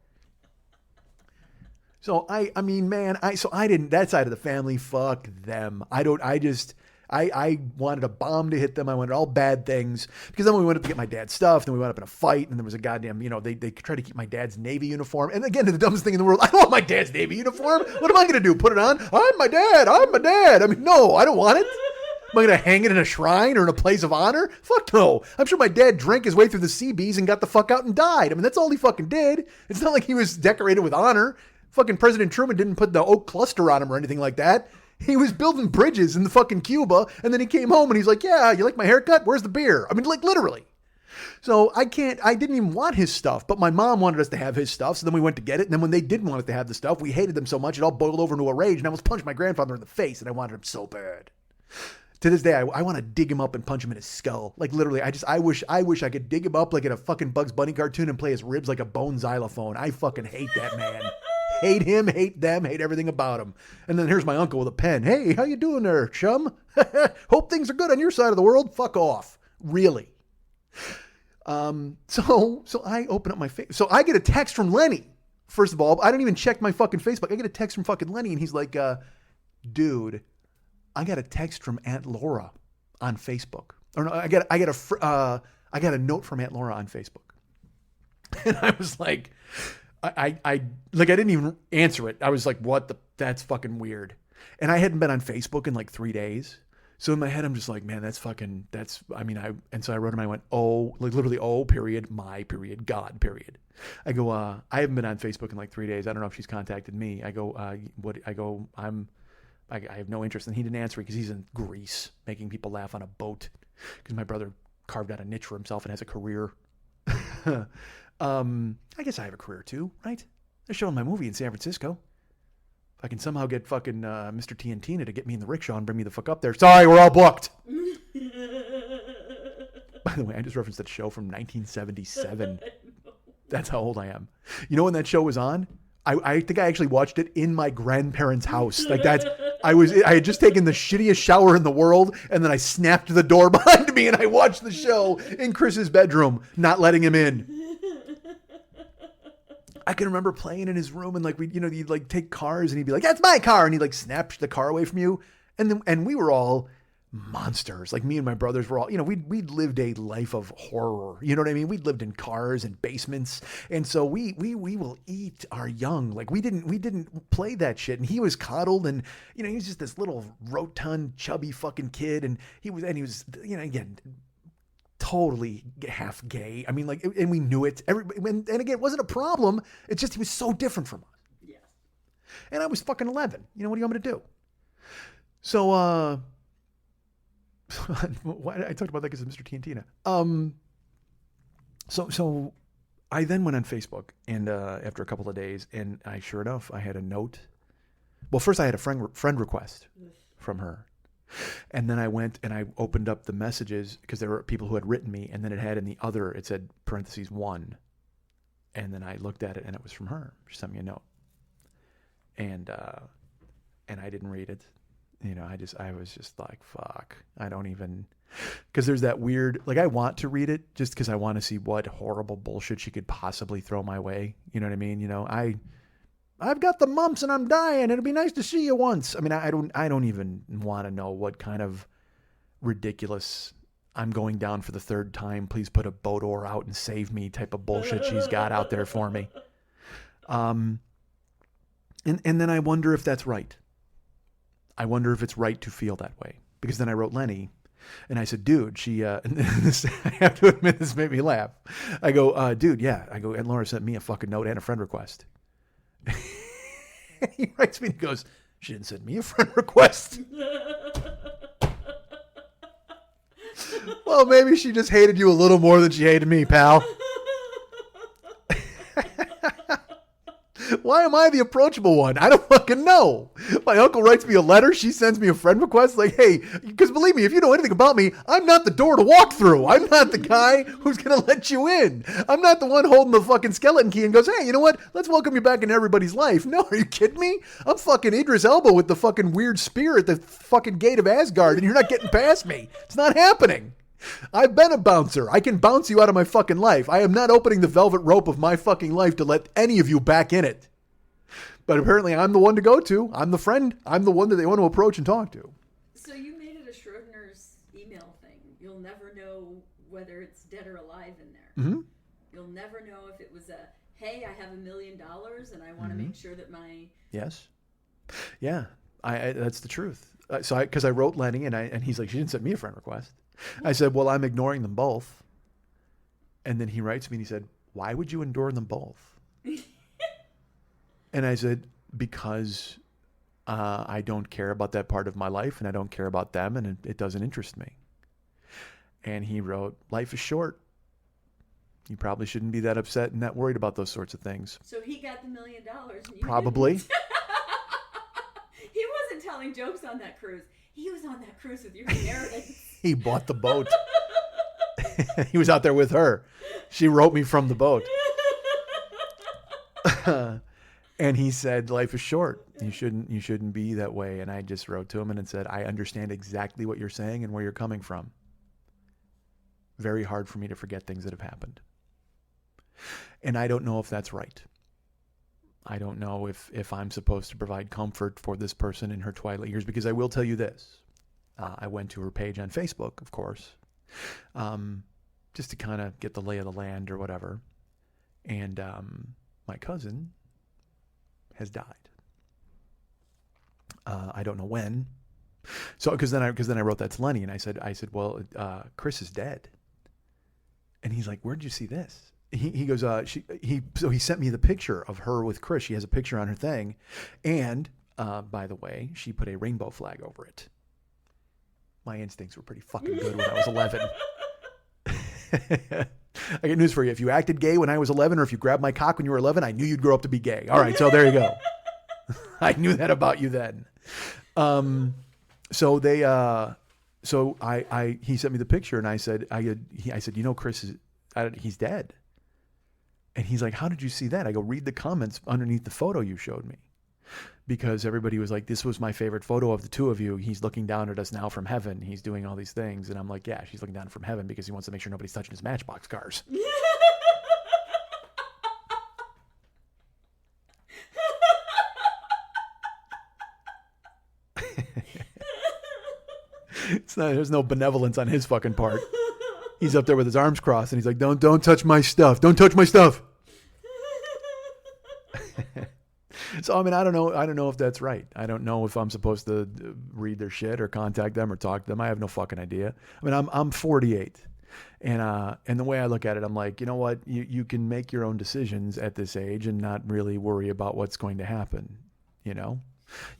So I mean, man, so I didn't, that side of the family, fuck them. I wanted a bomb to hit them. I wanted all bad things because then we went up to get my dad's stuff. Then we went up in a fight and there was a goddamn, you know, they tried to keep my dad's Navy uniform. And again, the dumbest thing in the world, I don't want my dad's Navy uniform. What am I going to do? Put it on? I'm my dad. I mean, no, I don't want it. Am I going to hang it in a shrine or in a place of honor? Fuck no. I'm sure my dad drank his way through the Seabees and got the fuck out and died. I mean, that's all he fucking did. It's not like he was decorated with honor. Fucking President Truman didn't put the oak cluster on him or anything like that. He was building bridges in the fucking Cuba, and then he came home and he's like, yeah, you like my haircut? Where's the beer? I mean, like literally. So I didn't even want his stuff, but my mom wanted us to have his stuff, so then we went to get it, and then when they didn't want us to have the stuff, we hated them so much, it all boiled over into a rage, and I almost punched my grandfather in the face, and I wanted him so bad. To this day, I want to dig him up and punch him in his skull. Like literally, I wish I could dig him up like in a fucking Bugs Bunny cartoon and play his ribs like a bone xylophone. I fucking hate that man. Hate him, hate them, hate everything about him. And then here's my uncle with a pen. Hey, how you doing there, chum? Hope things are good on your side of the world. Fuck off. Really. So I open up my face. So I get a text from Lenny. First of all, I didn't even check my fucking Facebook. I get a text from fucking Lenny and he's like, dude, I got a text from Aunt Laura on Facebook. Or no, I got a note from Aunt Laura on Facebook. And I was like, I didn't even answer it. I was like, that's fucking weird. And I hadn't been on Facebook in like 3 days. So in my head, I'm just like, man, and so I wrote him, I went, oh, like literally, oh, period, my period, God, period. I go, I haven't been on Facebook in like 3 days. I don't know if she's contacted me. I go, I have no interest. And he didn't answer because he's in Greece making people laugh on a boat because my brother carved out a niche for himself and has a career. I guess I have a career too, right? They're showing my movie in San Francisco. If I can somehow get fucking Mr. T and Tina to get me in the rickshaw and bring me the fuck up there. Sorry, we're all booked. By the way, I just referenced that show from 1977. That's how old I am. You know when that show was on? I think I actually watched it in my grandparents' house. Like I had just taken the shittiest shower in the world, and then I snapped the door behind me and I watched the show in Chris's bedroom, not letting him in. I can remember playing in his room and like he'd like take cars and he'd be like, "That's my car," and he'd like snap the car away from you. And we were all monsters. Like me and my brothers were all, we'd lived a life of horror. You know what I mean? We'd lived in cars and basements. And so we will eat our young. Like we didn't play that shit. And he was coddled and, he was just this little rotund, chubby fucking kid. And he was, again, totally half gay. I mean, like, and we knew it. And again, it wasn't a problem. It's just, he was so different from us. Yes. And I was fucking 11. What do you want me to do? So, I talked about that because of Mr. T and Tina. So I then went on Facebook and after a couple of days, and sure enough, I had a note. Well, first I had a friend request from her, and then I went and I opened up the messages because there were people who had written me, and then it had in the other, it said parentheses 1, and then I looked at it and it was from her. She sent me a note, and I didn't read it. I was just like, fuck, I don't even, because there's that weird, like, I want to read it just because I want to see what horrible bullshit she could possibly throw my way. You know what I mean? I've got the mumps and I'm dying. It'll be nice to see you once. I mean, I don't even want to know what kind of ridiculous, I'm going down for the third time, please put a boat oar out and save me type of bullshit she's got out there for me. And then I wonder if that's right. I wonder if it's right to feel that way. Because then I wrote Lenny, and I said, dude, she, and this, I have to admit, this made me laugh. I go, dude, yeah. I go, and Laura sent me a fucking note and a friend request. He writes me and he goes, she didn't send me a friend request. Well, maybe she just hated you a little more than she hated me, pal. Why am I the approachable one? I don't fucking know. My uncle writes me a letter. She sends me a friend request like, hey, because believe me, if you know anything about me, I'm not the door to walk through. I'm not the guy who's going to let you in. I'm not the one holding the fucking skeleton key and goes, hey, you know what? Let's welcome you back into everybody's life. No, are you kidding me? I'm fucking Idris Elba with the fucking weird spear at the fucking gate of Asgard, and you're not getting past me. It's not happening. I've been a bouncer. I can bounce you out of my fucking life. I am not opening the velvet rope of my fucking life to let any of you back in it. But apparently I'm the one to go to. I'm the friend. I'm the one that they want to approach and talk to. So you made it a Schrodinger's email thing. You'll never know whether it's dead or alive in there. Mm-hmm. You'll never know if it was a, hey, I have $1 million and I want to make sure that my... Yes. Yeah. I that's the truth. Because I wrote Lenny and he's like, she didn't send me a friend request. I said, well, I'm ignoring them both. And then he writes me and he said, why would you ignore them both? And I said, because I don't care about that part of my life and I don't care about them and it doesn't interest me. And he wrote, life is short. You probably shouldn't be that upset and that worried about those sorts of things. So he got the $1 million. And you Probably. Didn't. He wasn't telling jokes on that cruise. He was on that cruise with your Meredith. He bought the boat. He was out there with her. She wrote me from the boat. And he said, life is short. You shouldn't be that way. And I just wrote to him and said, I understand exactly what you're saying and where you're coming from. Very hard for me to forget things that have happened. And I don't know if that's right. I don't know if I'm supposed to provide comfort for this person in her twilight years, because I will tell you this. I went to her page on Facebook, of course, just to kind of get the lay of the land or whatever. And my cousin has died. I don't know when, So because then I wrote that to Lenny and I said, well, Chris is dead. And he's like, where'd you see this? He goes, so he sent me the picture of her with Chris. She has a picture on her thing. And by the way, she put a rainbow flag over it. My instincts were pretty fucking good when I was 11. I got news for you. If you acted gay when I was 11 or if you grabbed my cock when you were 11, I knew you'd grow up to be gay. All right, so there you go. I knew that about you then. So they, he sent me the picture and I said, you know, Chris he's dead. And he's like, how did you see that? I go, read the comments underneath the photo you showed me. Because everybody was like, this was my favorite photo of the two of you. He's looking down at us now from heaven. He's doing all these things. And I'm like, yeah, she's looking down from heaven because he wants to make sure nobody's touching his Matchbox cars. There's no benevolence on his fucking part. He's up there with his arms crossed and he's like, don't touch my stuff. Don't touch my stuff. So, I mean, I don't know if that's right. I don't know if I'm supposed to read their shit or contact them or talk to them. I have no fucking idea. I mean, I'm 48 and the way I look at it, I'm like, you know what? You can make your own decisions at this age and not really worry about what's going to happen. You know,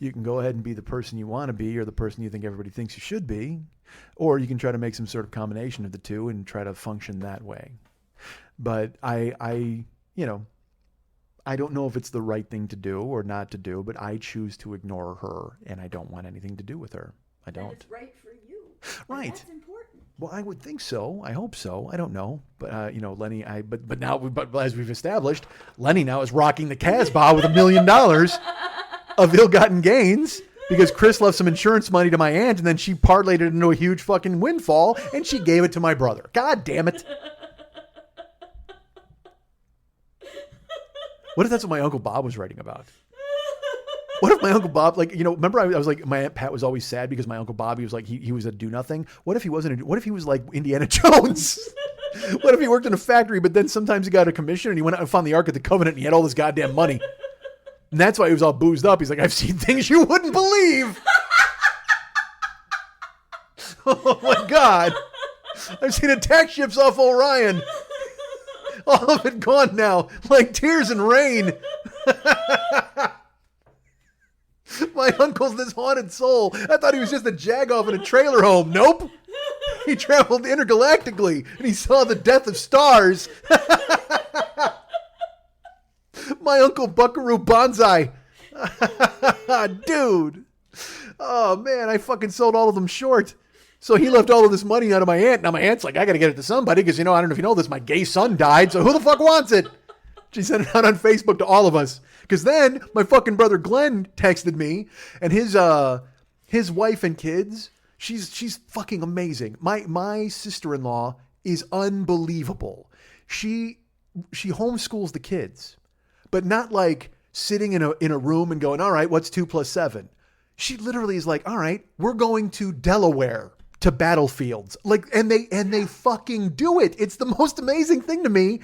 you can go ahead and be the person you want to be or the person you think everybody thinks you should be, or you can try to make some sort of combination of the two and try to function that way. But I don't know if it's the right thing to do or not to do, but I choose to ignore her and I don't want anything to do with her. I don't. That is right for you. Right. That's important. Well, I would think so. I hope so. I don't know. But, Lenny, but as we've established, Lenny now is rocking the Casbah with $1 million of ill-gotten gains because Chris left some insurance money to my aunt and then she parlayed it into a huge fucking windfall and she gave it to my brother. God damn it. What if that's what my Uncle Bob was writing about? What if my Uncle Bob, remember I was like, my Aunt Pat was always sad because my Uncle Bob, he was like, he was a do nothing. What if he wasn't, what if he was like Indiana Jones? What if he worked in a factory, but then sometimes he got a commission and he went out and found the Ark of the Covenant and he had all this goddamn money. And that's why he was all boozed up. He's like, I've seen things you wouldn't believe. Oh my God. I've seen attack ships off Orion. All of it gone now, like tears and rain. My uncle's this haunted soul. I thought he was just a jagoff in a trailer home. Nope. He traveled intergalactically and he saw the death of stars. My Uncle Buckaroo Banzai. Dude. Oh, man, I fucking sold all of them short. So he left all of this money out of my aunt. Now my aunt's like, I got to get it to somebody because, I don't know if you know this, my gay son died. So who the fuck wants it? She sent it out on Facebook to all of us. Because then my fucking brother Glenn texted me and his wife and kids, she's fucking amazing. My sister-in-law is unbelievable. She homeschools the kids, but not like sitting in a room and going, all right, what's 2 + 7? She literally is like, all right, we're going to Delaware to battlefields. And they fucking do it. It's the most amazing thing to me.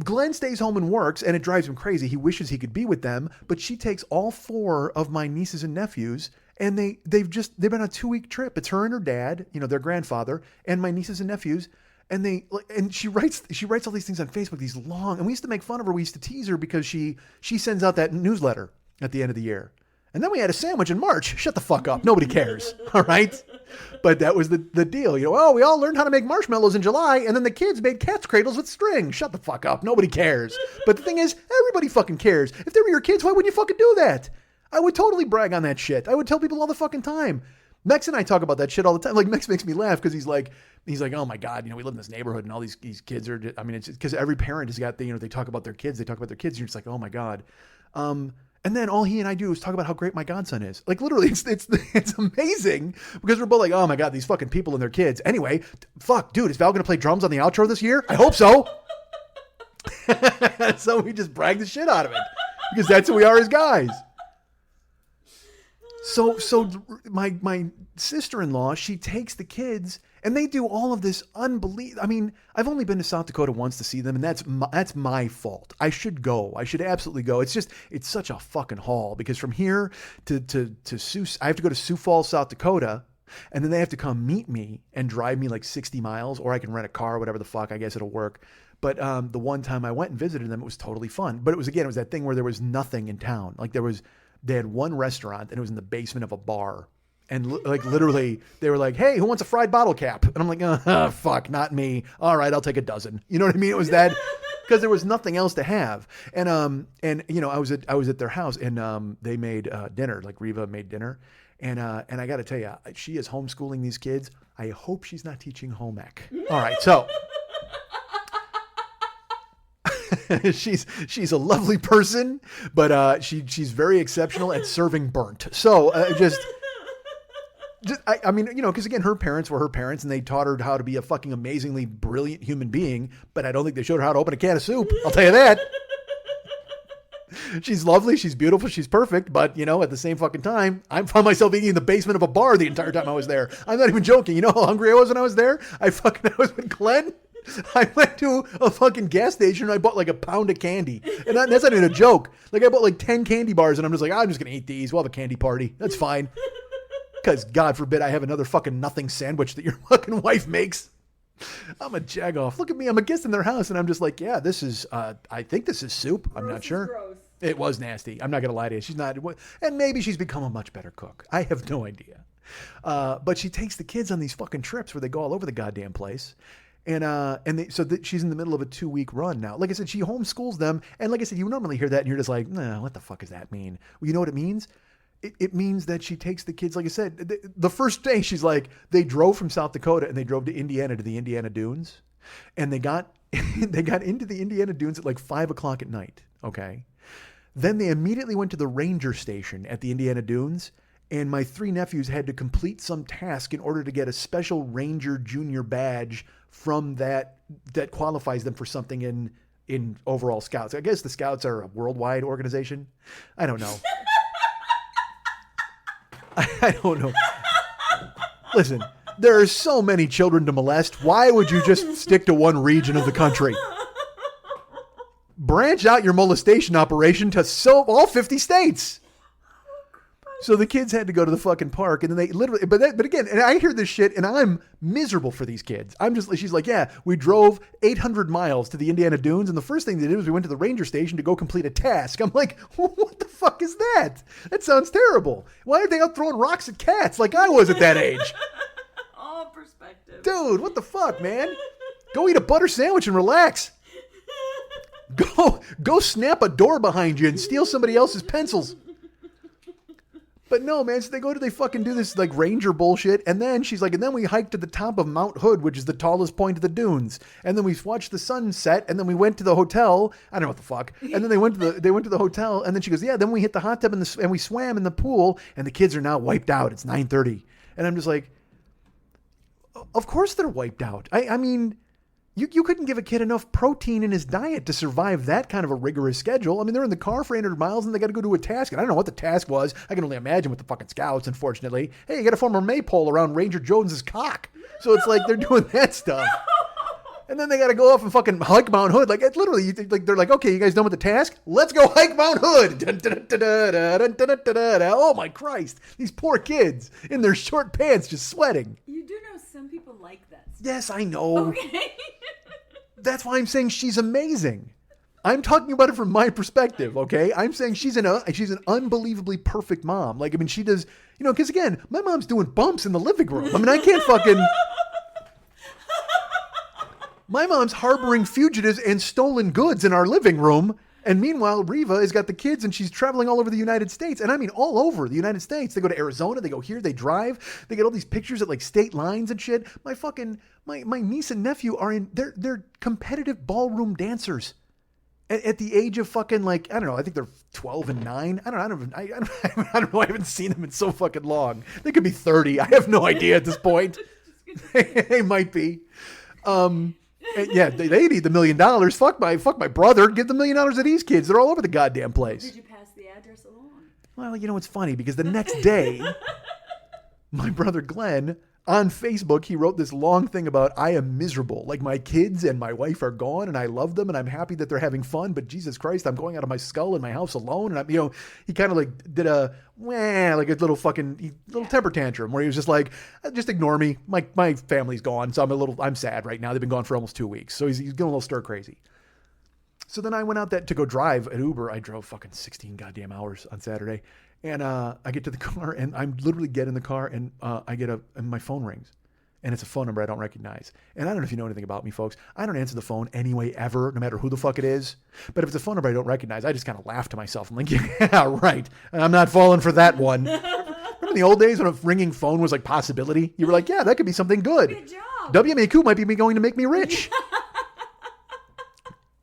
Glenn stays home and works and it drives him crazy. He wishes he could be with them, but she takes all 4 of my nieces and nephews and they've been on a 2-week trip. It's her and her dad, their grandfather and my nieces and nephews. And she writes all these things on Facebook, these long, and we used to make fun of her. We used to tease her because she sends out that newsletter at the end of the year. And then we had a sandwich in March. Shut the fuck up. Nobody cares. All right. But that was the deal. We all learned how to make marshmallows in July. And then the kids made cat's cradles with string. Shut the fuck up. Nobody cares. But the thing is, everybody fucking cares. If they were your kids, why wouldn't you fucking do that? I would totally brag on that shit. I would tell people all the fucking time. Mex and I talk about that shit all the time. Like Mex makes me laugh because he's like, oh my God, we live in this neighborhood and all these kids are, it's because every parent has got, they talk about their kids. They talk about their kids. And you're just like, oh my God. And then all he and I do is talk about how great my godson is. Like literally, it's amazing because we're both like, oh my God, these fucking people and their kids. Anyway, fuck, dude, is Val going to play drums on the outro this year? I hope so. So we just brag the shit out of it because that's who we are as guys. So my sister-in-law, she takes the kids and they do all of this unbelievable. I mean, I've only been to South Dakota once to see them, and that's my fault. I should go. I should absolutely go. It's such a fucking haul because from here to Sioux, I have to go to Sioux Falls, South Dakota, and then they have to come meet me and drive me like 60 miles, or I can rent a car, whatever the fuck. I guess it'll work. But the one time I went and visited them, it was totally fun. But it was that thing where there was nothing in town. Like they had one restaurant and it was in the basement of a bar. And like literally they were like, hey, who wants a fried bottle cap? And I'm like, fuck, not me. All right, I'll take a dozen. You know what I mean? It was that because there was nothing else to have. And you know, I was at their house and they made dinner, like Riva made dinner. And I got to tell you, she is homeschooling these kids. I hope she's not teaching home ec. All right, so she's a lovely person, but she's very exceptional at serving burnt. So I mean, you know, because again, her parents were her parents, and they taught her how to be a fucking amazingly brilliant human being. But I don't think they showed her how to open a can of soup. I'll tell you that. She's lovely, she's beautiful, she's perfect, but you know, at the same fucking time, I found myself eating in the basement of a bar the entire time I was there. I'm not even joking. You know how hungry I was when I was there? I was with Glenn. I went to a fucking gas station and I bought like a pound of candy. And that's not even a joke. Like I bought like 10 candy bars and I'm just like, I'm just going to eat these. We'll have a candy party. That's fine. Because God forbid I have another fucking nothing sandwich that your fucking wife makes. I'm a jagoff. Look at me. I'm a guest in their house and I'm just like, yeah, this is, I think this is soup. I'm not sure. Gross. It was nasty. I'm not going to lie to you. She's not, and maybe she's become a much better cook. I have no idea. But she takes the kids on these fucking trips where they go all over the goddamn place. So she's in the middle of a 2-week run now. Like I said, she homeschools them. And like I said, you normally hear that and you're just like, nah, what the fuck does that mean? Well, you know what it means? It means that she takes the kids, like I said, the first day she's like, they drove from South Dakota and they drove to Indiana to the Indiana Dunes. And they got into the Indiana Dunes at like 5:00 at night. Okay. Then they immediately went to the ranger station at the Indiana Dunes. And my 3 nephews had to complete some task in order to get a special Ranger Junior badge from that qualifies them for something in overall Scouts. I guess the Scouts are a worldwide organization. I don't know. I don't know. Listen, there are so many children to molest. Why would you just stick to one region of the country? Branch out your molestation operation to all 50 states. So the kids had to go to the fucking park, and then they literally, but again, and I hear this shit, and I'm miserable for these kids. She's like, yeah, we drove 800 miles to the Indiana Dunes, and the first thing they did was we went to the ranger station to go complete a task. I'm like, what the fuck is that? That sounds terrible. Why aren't they out throwing rocks at cats like I was at that age? All perspective. Dude, what the fuck, man? Go eat a butter sandwich and relax. Go snap a door behind you and steal somebody else's pencils. But no, man, so they fucking do this like ranger bullshit. And then she's like, and then we hiked to the top of Mount Hood, which is the tallest point of the dunes. And then we watched the sunset. And then we went to the hotel. I don't know what the fuck. And then they went to the hotel. And then she goes, yeah, then we hit the hot tub and we swam in the pool. And the kids are now wiped out. It's 9:30. And I'm just like, of course they're wiped out. I mean, you couldn't give a kid enough protein in his diet to survive that kind of a rigorous schedule. I mean, they're in the car for 800 miles and they got to go do a task. And I don't know what the task was. I can only imagine with the fucking Scouts, unfortunately. Hey, you got to form a maypole around Ranger Jones's cock. So it's like they're doing that stuff. And then they got to go off and fucking hike Mount Hood. Like, it literally, they're like, okay, you guys done with the task? Let's go hike Mount Hood. Oh my Christ. These poor kids in their short pants just sweating. You do know some people like that stuff. Yes, I know. Okay. That's why I'm saying she's amazing. I'm talking about it from my perspective, okay? I'm saying she's an unbelievably perfect mom. Like, I mean, she does, you know, because again, my mom's doing bumps in the living room. I mean, I can't fucking... My mom's harboring fugitives and stolen goods in our living room. And meanwhile, Riva has got the kids and she's traveling all over the United States. And I mean, all over the United States. They go to Arizona, they go here, they drive. They get all these pictures at like state lines and shit. My niece and nephew are they're competitive ballroom dancers. At the age of fucking like, I don't know, I think they're 12 and 9. I don't know. I haven't seen them in so fucking long. They could be 30. I have no idea at this point. They might be. Yeah, they need the $1 million. Fuck my brother. Give the $1 million to these kids. They're all over the goddamn place. Did you pass the address along? Well, you know, it's funny because the next day, my brother Glenn, on Facebook, he wrote this long thing about, I am miserable. Like, my kids and my wife are gone and I love them and I'm happy that they're having fun. But Jesus Christ, I'm going out of my skull in my house alone. And I'm, you know, he kind of like did like a little fucking temper tantrum where he was just like, just ignore me. My family's gone. So I'm sad right now. They've been gone for almost 2 weeks. So he's getting a little stir crazy. So then I went out to go drive at Uber. I drove fucking 16 goddamn hours on Saturday. And I get to the car and I'm literally get in the car and and my phone rings. And it's a phone number I don't recognize. And I don't know if you know anything about me, folks. I don't answer the phone anyway, ever, no matter who the fuck it is. But if it's a phone number I don't recognize, I just kind of laugh to myself. I'm like, yeah, right. I'm not falling for that one. Remember in the old days when a ringing phone was like possibility? You were like, yeah, that could be something good. Good job. WMAQ might be going to make me rich.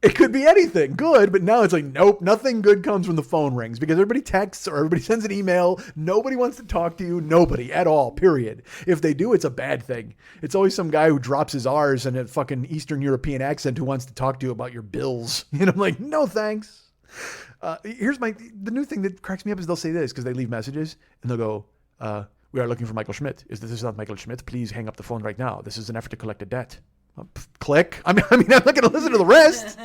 It could be anything good, but now it's like, nope, nothing good comes when the phone rings because everybody texts or everybody sends an email. Nobody wants to talk to you. Nobody at all, period. If they do, it's a bad thing. It's always some guy who drops his R's in a fucking Eastern European accent who wants to talk to you about your bills. And I'm like, no, thanks. Here's the new thing that cracks me up is they'll say this because they leave messages and they'll go, we are looking for Michael Schmidt. This is not Michael Schmidt. Please hang up the phone right now. This is an effort to collect a debt. Click. I mean, I'm not going to listen to the rest.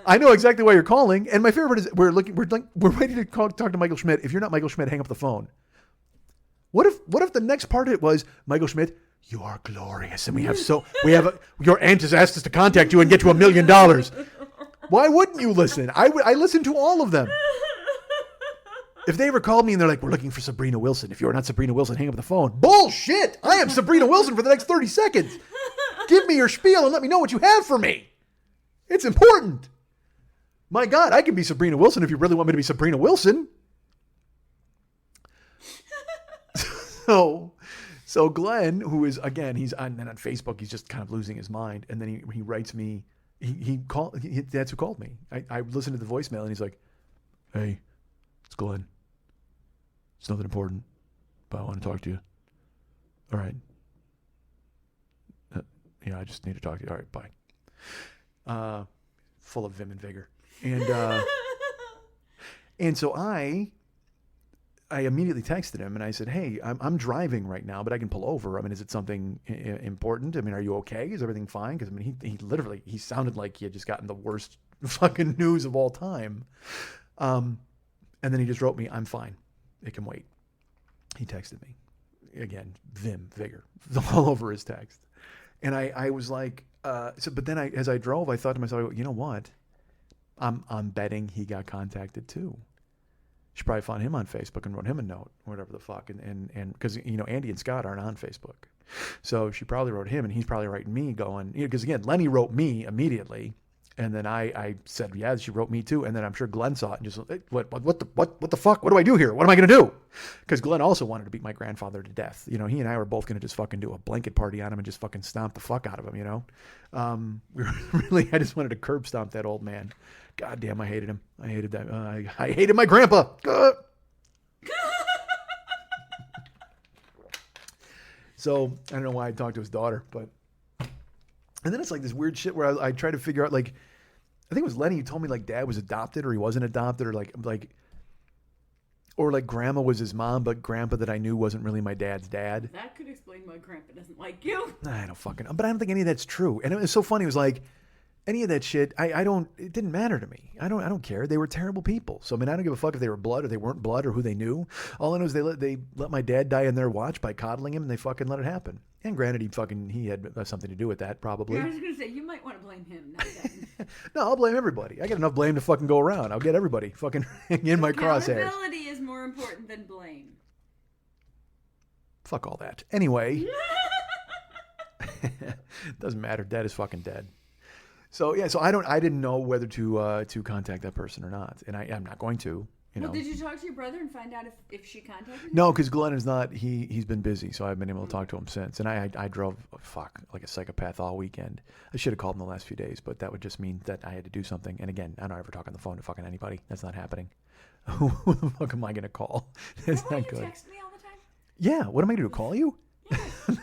I know exactly why you're calling. And my favorite is we're ready to talk to Michael Schmidt. If you're not Michael Schmidt, hang up the phone. What if the next part of it was Michael Schmidt, you are glorious, and your aunt has asked us to contact you and get you $1 million. Why wouldn't you listen? I listen to all of them. If they ever called me and they're like, we're looking for Sabrina Wilson. If you're not Sabrina Wilson, hang up the phone. Bullshit! I am Sabrina Wilson for the next 30 seconds. Give me your spiel and let me know what you have for me. It's important. My God, I can be Sabrina Wilson if you really want me to be Sabrina Wilson. So Glenn, who is, again, he's on Facebook, he's just kind of losing his mind. And then he writes me, that's who called me. I listened to the voicemail and he's like, hey, it's Glenn. It's nothing important, but I want to talk to you. All right. Yeah, I just need to talk to you. All right, bye. Full of vim and vigor. And so I immediately texted him and I said, hey, I'm driving right now, but I can pull over. I mean, is it something important? I mean, are you okay? Is everything fine? Because I mean, he sounded like he had just gotten the worst fucking news of all time. And then he just wrote me, I'm fine. It can wait. He texted me. Again, vim, vigor, all over his text. And I was like, but then as I drove, I thought to myself, you know what? I'm betting he got contacted too. She probably found him on Facebook and wrote him a note or whatever the fuck. And because, you know, Andy and Scott aren't on Facebook. So she probably wrote him and he's probably writing me going, because again, Lenny wrote me immediately. And then I said, yeah, she wrote me too. And then I'm sure Glenn saw it and just, what the fuck? What do I do here? What am I going to do? Because Glenn also wanted to beat my grandfather to death. You know, he and I were both going to just fucking do a blanket party on him and just fucking stomp the fuck out of him, you know? I just wanted to curb stomp that old man. God damn, I hated him. I hated that. I hated my grandpa. So I don't know why I talked to his daughter, but. And then it's like this weird shit where I try to figure out, like, I think it was Lenny who told me like dad was adopted or he wasn't adopted or like grandma was his mom, but grandpa that I knew wasn't really my dad's dad. That could explain why grandpa doesn't like you. But I don't think any of that's true. And it was so funny. It was like any of that shit. It didn't matter to me. I don't care. They were terrible people. So I mean, I don't give a fuck if they were blood or they weren't blood or who they knew. All I know is they let my dad die in their watch by coddling him and they fucking let it happen. And granted, he had something to do with that, probably. Yeah, I was going to say, you might want to blame him, not them. No, I'll blame everybody. I got enough blame to fucking go around. I'll get everybody fucking in my crosshairs. Accountability is more important than blame. Fuck all that. Anyway. Doesn't matter. Dad is fucking dead. So, yeah, I didn't know whether to contact that person or not. And I'm not going to. You know. Well, did you talk to your brother and find out if she contacted you? No, because Glenn is not. He's been busy, so I haven't been able to talk to him since. And I drove like a psychopath all weekend. I should have called him the last few days, but that would just mean that I had to do something. And again, I don't ever talk on the phone to fucking anybody. That's not happening. Who the fuck am I going to call? That's not good. You text me all the time? Yeah. What am I going to do? Call you? Yeah.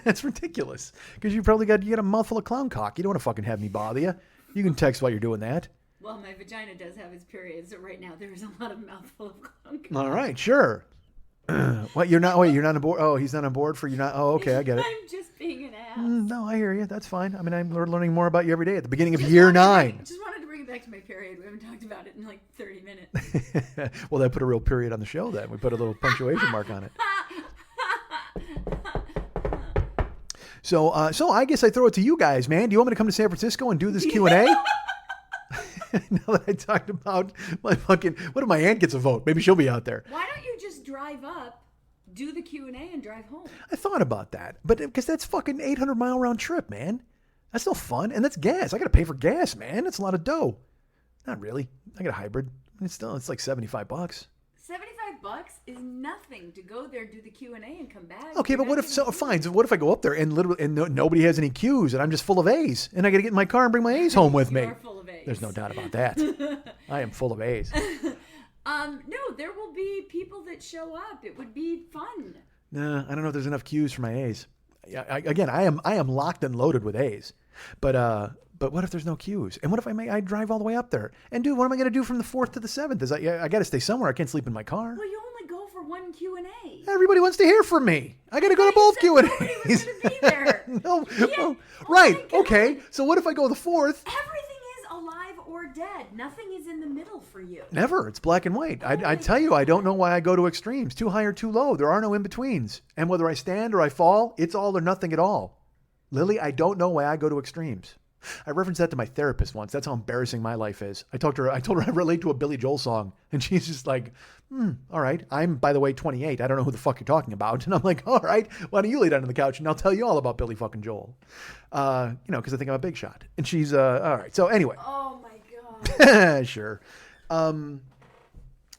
That's ridiculous. Because you got a mouthful of clown cock. You don't want to fucking have me bother you. You can text while you're doing that. Well, my vagina does have its period, so right now there is a lot of mouthful of gunk. All right, sure. What, you're not on board? Oh, he's not on board for you not. Oh, okay, I get it. I'm just being an ass. No, I hear you. That's fine. I mean, we're learning more about you every day at the beginning of year 9. Just wanted to bring it back to my period. We haven't talked about it in like 30 minutes. Well, that put a real period on the show then. We put a little punctuation mark on it. So I guess I throw it to you guys, man. Do you want me to come to San Francisco and do this Q&A? Now that I talked about my fucking, what if my aunt gets a vote? Maybe she'll be out there. Why don't you just drive up, do the Q&A, and drive home? I thought about that, but because that's fucking 800-mile round trip, man. That's no fun, and that's gas. I got to pay for gas, man. That's a lot of dough. Not really. I got a hybrid. It's like $75. $75 is nothing to go there, do the Q&A, and come back. Okay, but what if fine? So what if I go up there and literally nobody has any Q's and I'm just full of A's and I got to get in my car and bring my A's home with me? You are full of A's. There's no doubt about that. I am full of A's. No, there will be people that show up. It would be fun. Nah, I don't know if there's enough Q's for my A's. I am locked and loaded with A's, but what if there's no Q's? And what if I drive all the way up there? And dude, what am I going to do from the 4th to the 7th? I got to stay somewhere. I can't sleep in my car. Well, you only go for one Q&A. Everybody wants to hear from me. I got to go to both Q&A's. Nobody was going to be there. No, Yeah. well, Oh right? my God. Okay. So what if I go the 4th? Everything is alive or dead. Nothing is in the middle for you. Never. It's black and white. I my tell you, I don't know why I go to extremes. Too high or too low. There are no in-betweens. And whether I stand or I fall, it's all or nothing at all. Lily, I don't know why I go to extremes. I referenced that to my therapist once. That's how embarrassing my life is. I told her I relate to a Billy Joel song. And she's just like, all right. I'm, by the way, 28. I don't know who the fuck you're talking about. And I'm like, all right, why don't you lay down on the couch and I'll tell you all about Billy fucking Joel. Because I think I'm a big shot. And she's, all right. So anyway. Oh my God. Sure.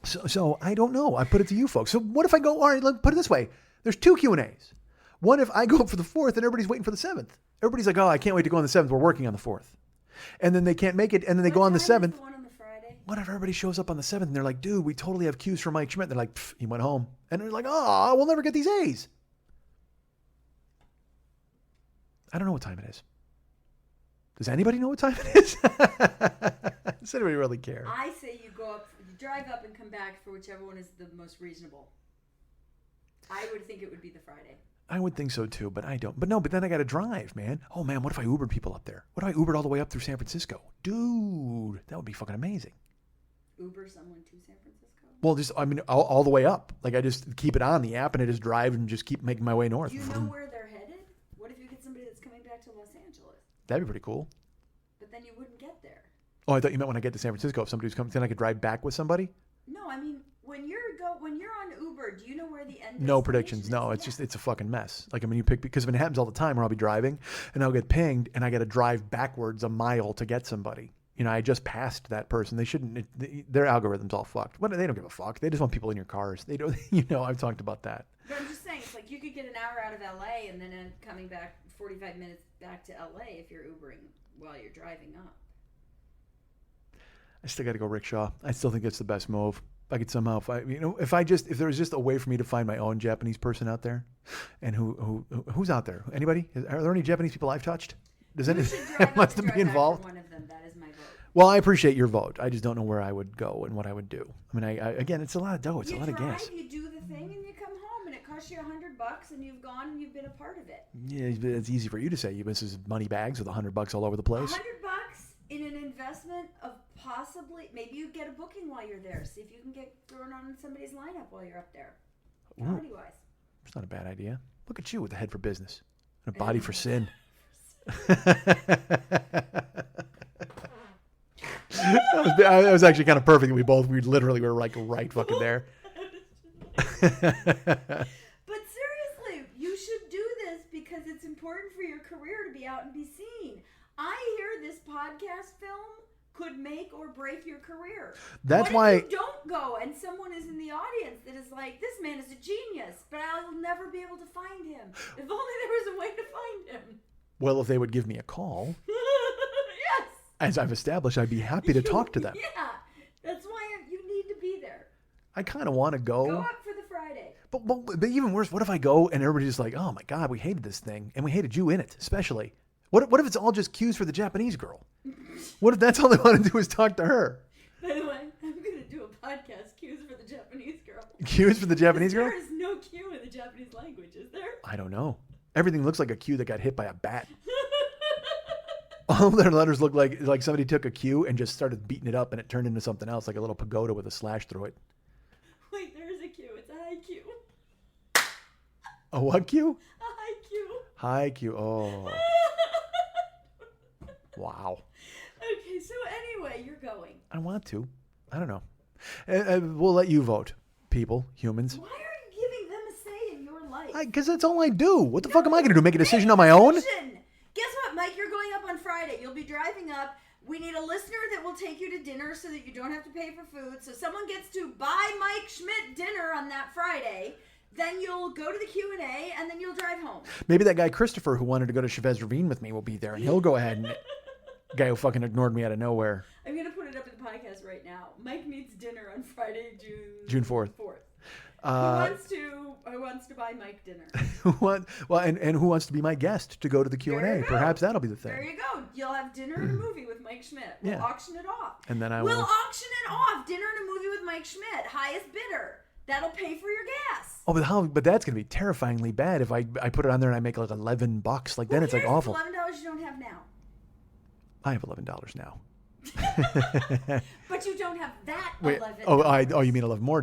So I don't know. I put it to you folks. So what if I go, all right, let's put it this way. There's 2 Q&As. One if I go for the 4th and everybody's waiting for the 7th. Everybody's like, oh, I can't wait to go on the 7th. We're working on the 4th. And then they can't make it. And then they go on the 7th. The one on the Friday? What if everybody shows up on the 7th and they're like, dude, we totally have Q's for Mike Schmidt. They're like, he went home. And they're like, oh, we'll never get these A's. I don't know what time it is. Does anybody know what time it is? Does anybody really care? I say you go up, you drive up and come back for whichever one is the most reasonable. I would think it would be the Friday. I would think so too, but I don't. But then I got to drive, man. Oh man, what if I Ubered people up there? What if I Ubered all the way up through San Francisco? Dude, that would be fucking amazing. Uber someone to San Francisco? Well, all the way up. Like I just keep it on the app and I just drive and just keep making my way north. Do you know where they're headed? What if you get somebody that's coming back to Los Angeles? That'd be pretty cool. But then you wouldn't get there. Oh, I thought you meant when I get to San Francisco, if somebody was coming, then I could drive back with somebody? No, I mean when you're on Uber, do you know where the end? No predictions. No, it's a fucking mess. Like, I mean, you pick, because it happens all the time where I'll be driving and I'll get pinged and I got to drive backwards a mile to get somebody. You know, I just passed that person. They shouldn't, their algorithm's all fucked. They don't give a fuck. They just want people in your cars. They don't, I've talked about that. But I'm just saying, it's like you could get an hour out of LA and then coming back 45 minutes back to LA if you're Ubering while you're driving up. I still got to go rickshaw. I still think that's the best move. If I could somehow, if there was just a way for me to find my own Japanese person out there, and who's out there? Anybody? Are there any Japanese people I've touched? Does any must be involved? One of them. That is my vote. Well, I appreciate your vote. I just don't know where I would go and what I would do. I mean, again, it's a lot of dough. It's a lot of gas. You do the thing and you come home and it costs you $100 and you've gone and you've been a part of it. Yeah, it's easy for you to say. You Mrs. Money Bags with $100 all over the place. $100 in an investment of possibly, maybe you get a booking while you're there. See if you can get thrown on somebody's lineup while you're up there. Comedy wise. It's not a bad idea. Look at you with a head for business and a body for sin. That was actually kind of perfect. We literally were like right fucking there. But seriously, you should do this because it's important for your career to be out and be seen. I hear this podcast film could make or break your career. That's what why if you don't go and someone is in the audience that is like, this man is a genius, but I'll never be able to find him. If only there was a way to find him. Well, if they would give me a call, Yes. as I've established, I'd be happy to talk to them. Yeah. That's why you need to be there. I kind of want to go. Go up for the Friday. But even worse, what if I go and everybody's just like, oh my God, we hated this thing. And we hated you in it, especially. What if it's all just cues for the Japanese girl? What if that's all they want to do is talk to her? By the way, I'm going to do a podcast, Cues for the Japanese Girl. Cues for the Japanese girl? There is no cue in the Japanese language, is there? I don't know. Everything looks like a cue that got hit by a bat. All their letters look like somebody took a cue and just started beating it up and it turned into something else, like a little pagoda with a slash through it. Wait, there is a cue. It's a high cue. A what cue? A high cue. High cue. Oh. Wow. Okay, so anyway, you're going. I want to. I don't know. We'll let you vote, people, humans. Why are you giving them a say in your life? Because that's all I do. What the fuck am I going to do? Make a decision on my own? Guess what, Mike? You're going up on Friday. You'll be driving up. We need a listener that will take you to dinner so that you don't have to pay for food. So someone gets to buy Mike Schmidt dinner on that Friday. Then you'll go to the Q&A and then you'll drive home. Maybe that guy Christopher who wanted to go to Chavez Ravine with me will be there and he'll go ahead and... Guy who fucking ignored me out of nowhere. I'm going to put it up in the podcast right now. Mike needs dinner on Friday, June 4th. Who wants to buy Mike dinner? And who wants to be my guest to go to the Q&A? There you go. Perhaps that'll be the thing. There you go. You'll have dinner and a movie with Mike Schmidt. We'll Yeah. auction it off. And then We'll auction it off. Dinner and a movie with Mike Schmidt. Highest bidder. That'll pay for your gas. Oh, but that's going to be terrifyingly bad if I put it on there and I make like $11. Like then it's like awful. $11 you don't have now. I have $11 now. But you don't have that Wait, $11. you mean $11 more?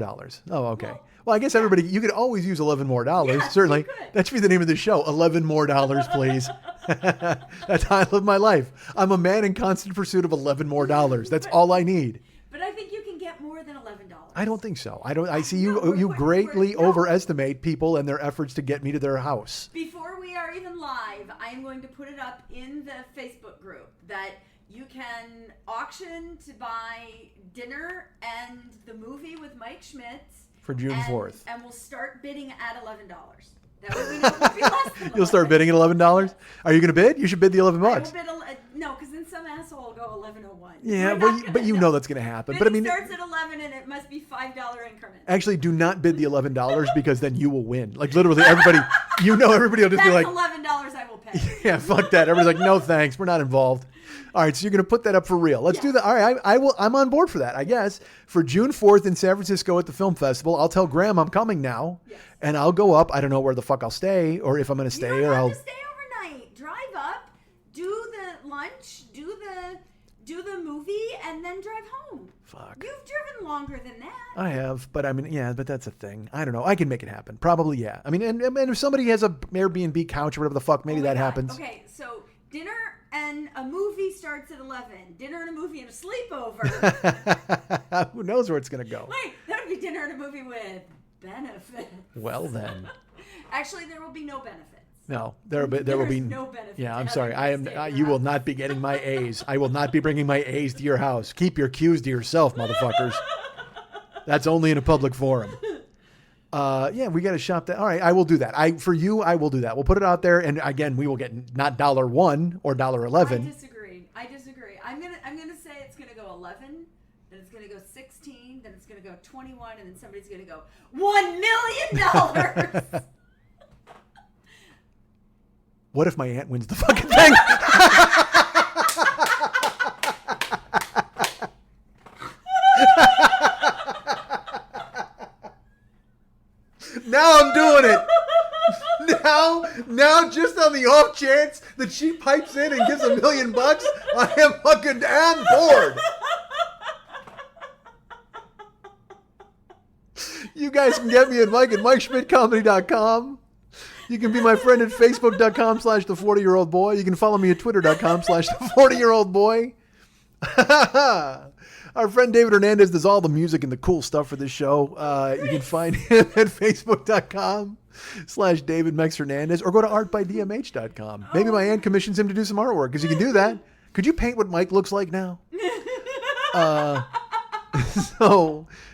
Oh, okay. Well, I guess everybody, you could always use $11 more. Yes, Certainly. you could. That should be the name of the show. $11 more, please. That's how I live my life. I'm a man in constant pursuit of $11 more. That's all I need. But I think you can get more than $11. I don't think so. I see you No, you we're- greatly no. overestimate people and their efforts to get me to their house. Before we are even live, I am going to put it up in the Facebook group that you can auction to buy dinner and the movie with Mike Schmidt For June 4th. And we'll start bidding at $11. That way we know it will be less than You'll start bidding at $11? Are you going to bid? You should bid the $11. I will bid no, because then some asshole will go $11.01. Yeah, We're but not but gonna you know that's going to happen. But I mean, starts at 11 and it must be $5 increments. actually, do not bid the $11 because then you will win. Like literally, everybody will just That's be like, $11 I will pay. yeah, fuck that. Everybody's like, no thanks, we're not involved. All right, so you're going to put that up for real. Let's do that. All right, I will. I'm on board for that. I guess for June 4th in San Francisco at the film festival. I'll tell Graham I'm coming now, Yes. and I'll go up. I don't know where the fuck I'll stay or if I'm going to stay You don't or have I'll. to stay overnight. Drive up, do the lunch, do the movie, and then drive home. Fuck. You've driven longer than that. I have, but I mean, yeah, but that's a thing. I don't know. I can make it happen. Probably, yeah. I mean, and if somebody has a Airbnb couch or whatever the fuck, maybe Oh my that God. happens. Okay, so dinner and a movie starts at 11. Dinner and a movie and a sleepover. Who knows where it's going to go? Wait, that would be dinner and a movie with benefits. Well, then. Actually, there will be no benefits. No, there will be no benefit. Yeah, to I'm having sorry. me I am. stay at You your will house. not be getting my A's. I will not be bringing my A's to your house. Keep your Q's to yourself, motherfuckers. That's only in a public forum. Yeah, we got to shop that. All right, I will do that. I will do that. We'll put it out there, and again, we will get not $1 or $11. I disagree. I'm gonna say it's gonna go 11, then it's gonna go 16, then it's gonna go 21, and then somebody's gonna go $1 million. What if my aunt wins the fucking thing? Now I'm doing it. Now, just on the off chance that she pipes in and gives $1 million, I am fucking on board. You guys can get me at Mike at MikeSchmidtComedy.com. You can be my friend at Facebook.com/the40year-old boy. You can follow me at Twitter.com/the40year-old boy. Our friend David Hernandez does all the music and the cool stuff for this show. You can find him at Facebook.com/DavidMexHernandez or go to ArtByDMH.com. Maybe my aunt commissions him to do some artwork because you can do that. Could you paint what Mike looks like now?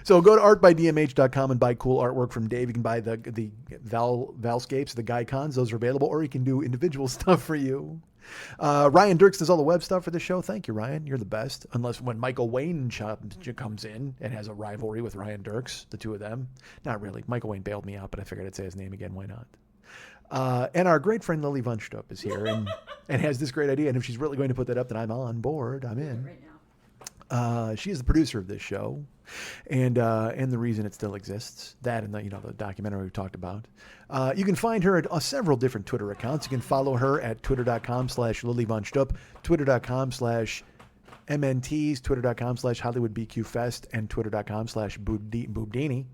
So go to artbydmh.com and buy cool artwork from Dave. You can buy the Valscapes, the Gaikons. Those are available, or he can do individual stuff for you. Ryan Dirks does all the web stuff for the show. Thank you, Ryan. You're the best. Unless when Michael Wayne comes in and has a rivalry with Ryan Dirks, the two of them. Not really. Michael Wayne bailed me out, but I figured I'd say his name again. Why not? And our great friend Lily Von Stupp is here and has this great idea. And if she's really going to put that up, then I'm on board. I'm in. Right now. She is the producer of this show, and the reason it still exists. That and the documentary we talked about. You can find her at several different Twitter accounts. You can follow her at twitter.com/LilyVonStupp, twitter.com/MNTs, twitter.com/HollywoodBQFest, and twitter.com/Boobdini.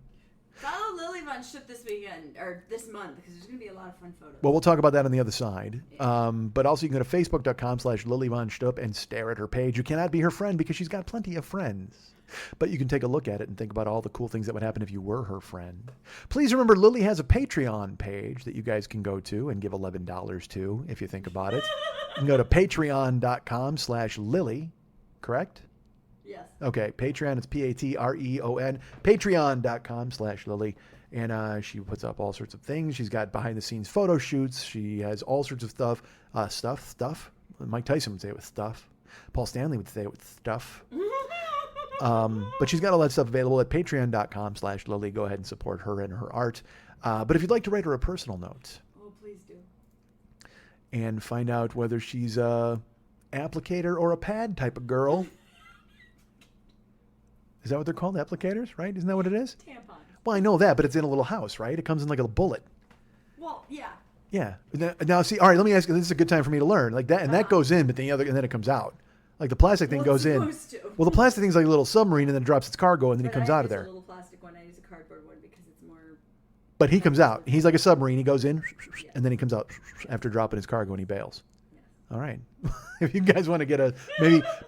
Follow Lily Von Stupp this weekend, or this month, because there's going to be a lot of fun photos. Well, we'll talk about that on the other side. But also you can go to facebook.com/LilyVonStupp and stare at her page. You cannot be her friend because she's got plenty of friends. But you can take a look at it and think about all the cool things that would happen if you were her friend. Please remember, Lily has a Patreon page that you guys can go to and give $11 to if you think about it. You can go to patreon.com/Lily, correct? Yes. Okay, Patreon, it's Patreon, patreon.com/Lily. And she puts up all sorts of things. She's got behind-the-scenes photo shoots. She has all sorts of stuff. Stuff. Mike Tyson would say it with stuff. Paul Stanley would say it with stuff. But she's got all that stuff available at patreon.com/Lily. Go ahead and support her and her art. But if you'd like to write her a personal note. Oh, please do. And find out whether she's a applicator or a pad type of girl. Is that what they're called? Applicators, right? Isn't that what it is? Tampons. Well, I know that, but it's in a little house, right? It comes in like a bullet. Well, yeah. Yeah. Now, see, all right, let me ask you, this is a good time for me to learn. Like that, and that goes in, but and then it comes out. Like the plastic thing goes in. Well, the plastic thing's like a little submarine and then it drops its cargo and then he comes out of there. I use a little plastic one. I use a cardboard one because it's more... But he comes out. He's like a submarine. He goes in and then he comes out after dropping his cargo and he bails. Yes. All right. If you guys want to get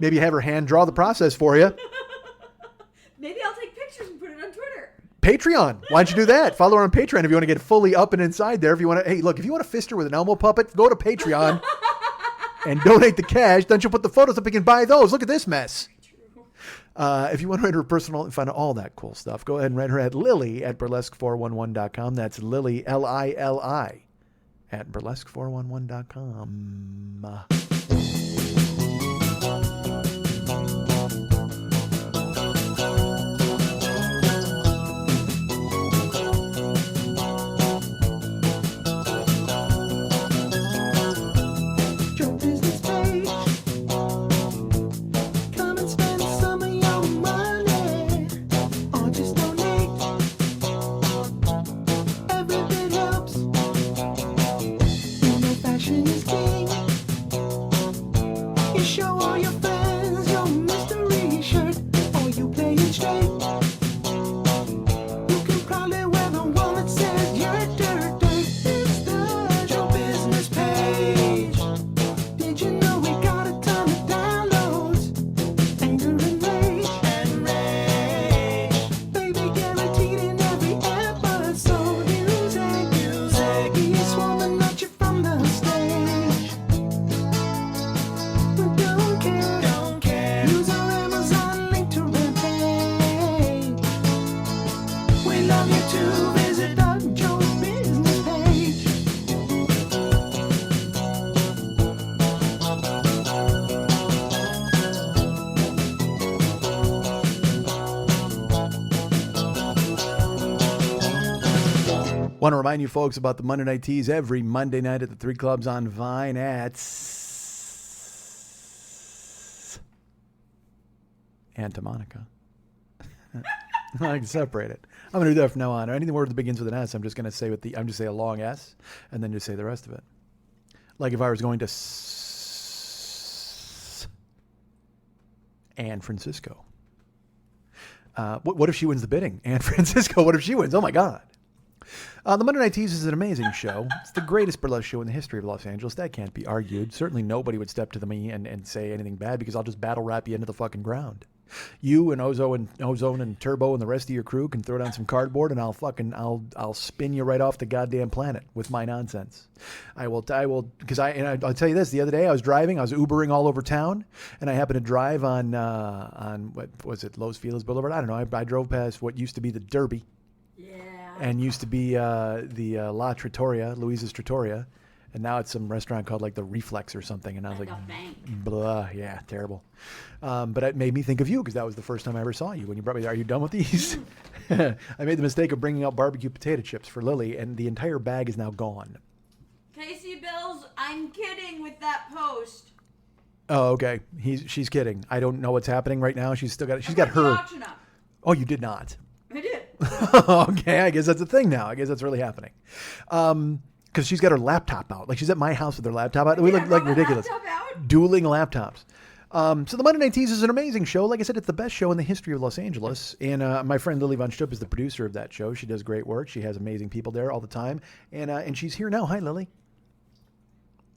maybe have her hand draw the process for you. Maybe I'll take pictures and put it on Twitter. Patreon. Why don't you do that? Follow her on Patreon if you want to get fully up and inside there. If you want to, hey, look, if you want to fist her with an Elmo puppet, go to Patreon and donate the cash. Then she'll put the photos up. You can buy those. Look at this mess. If you want to write her personal and find out all that cool stuff, go ahead and write her at Lily at burlesque411.com. That's Lily, Lili, at burlesque411.com. Want to remind you folks about the Monday Night Teas every Monday night at the 3 Clubs on Vine at Santa Monica. I can separate it. I'm going to do that from now on. Or any word that begins with an S, I'm just going to say I'm just say a long S and then just say the rest of it. Like if I was going to San Francisco. What if she wins the bidding? San Francisco, what if she wins? Oh my God. The Monday Night Teas is an amazing show. It's the greatest burlesque show in the history of Los Angeles. That can't be argued. Certainly nobody would step to me and say anything bad because I'll just battle rap you into the fucking ground. You and Ozone and Turbo and the rest of your crew can throw down some cardboard and I'll spin you right off the goddamn planet with my nonsense. I'll tell you this, the other day I was Ubering all over town and I happened to drive on what was it, Los Feliz Boulevard? I don't know. I drove past what used to be the Derby. And used to be the La Trattoria, Louisa's Trattoria, and now it's some restaurant called like the Reflex or something. And I was like, blah, yeah, terrible. But it made me think of you because that was the first time I ever saw you when you brought me. Are you done with these? I made the mistake of bringing out barbecue potato chips for Lily, and the entire bag is now gone. Casey Bills, I'm kidding with that post. Oh, okay. She's kidding. I don't know what's happening right now. She's got I put her. the auction up. Oh, you did not. I did. Okay, I guess that's a thing now. I guess that's really happening. Because she's got her laptop out. Like she's at my house with her laptop out. We Yeah, look like brought my ridiculous. laptop out? Dueling laptops. So the Monday Night Tease is an amazing show. Like I said, it's the best show in the history of Los Angeles. And my friend Lily Von Stupp is the producer of that show. She does great work. She has amazing people there all the time. And she's here now. Hi, Lily.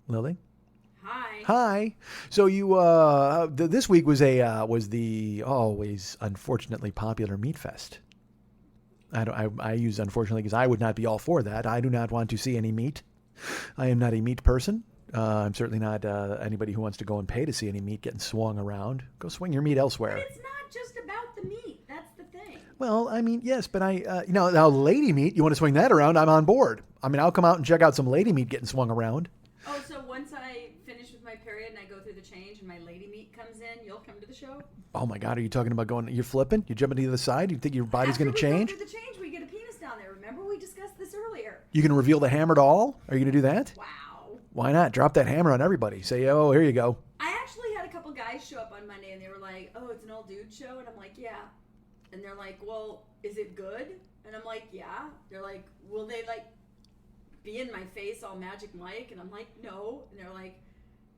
Lily. Hi. Hi. So you this week was the always unfortunately popular Meat Fest. I use unfortunately because I would not be all for that. I do not want to see any meat. I am not a meat person. I'm certainly not anybody who wants to go and pay to see any meat getting swung around. Go swing your meat elsewhere. But it's not just about the meat. That's the thing. Well, I mean, yes, but now lady meat, you want to swing that around, I'm on board. I mean, I'll come out and check out some lady meat getting swung around. Oh, so once I finish with my period and I go through the change and my lady meat comes in, you'll come to the show? Oh my God, are you talking about you're flipping? You're jumping to the other side? You think your body's going to change? After we go through the change, we get a penis down there. Remember we discussed this earlier? You going to reveal the hammer doll? Are you going to do that? Wow. Why not? Drop that hammer on everybody. Say, oh, here you go. I actually had a couple guys show up on Monday and they were like, oh, it's an all dude show? And I'm like, yeah. And they're like, well, is it good? And I'm like, yeah. They're like, will they like be in my face all Magic Mike? And I'm like, no. And they're like,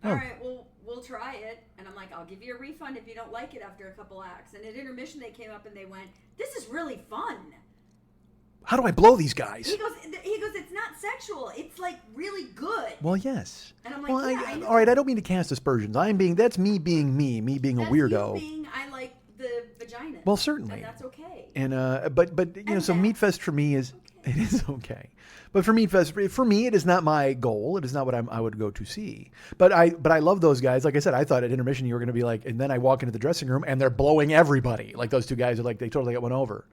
all right, well, we'll try it. And I'm like, I'll give you a refund if you don't like it after a couple acts. And at intermission, they came up and they went, this is really fun. How do I blow these guys? He goes, it's not sexual. It's like really good. Well, yes. And I'm like, Well, yeah, I know. all right, I don't mean to cast aspersions. That's me being me being That's a weirdo. you being, I like the vagina. Well, certainly. And that's okay. And but And so that- Meat Fest for me is okay. it is okay. But for Meat Fest, for me, it is not my goal. It is not what I would go to see. But I love those guys. Like I said, I thought at intermission you were going to be like, and then I walk into the dressing room and they're blowing everybody. Like those two guys are like they totally got one over.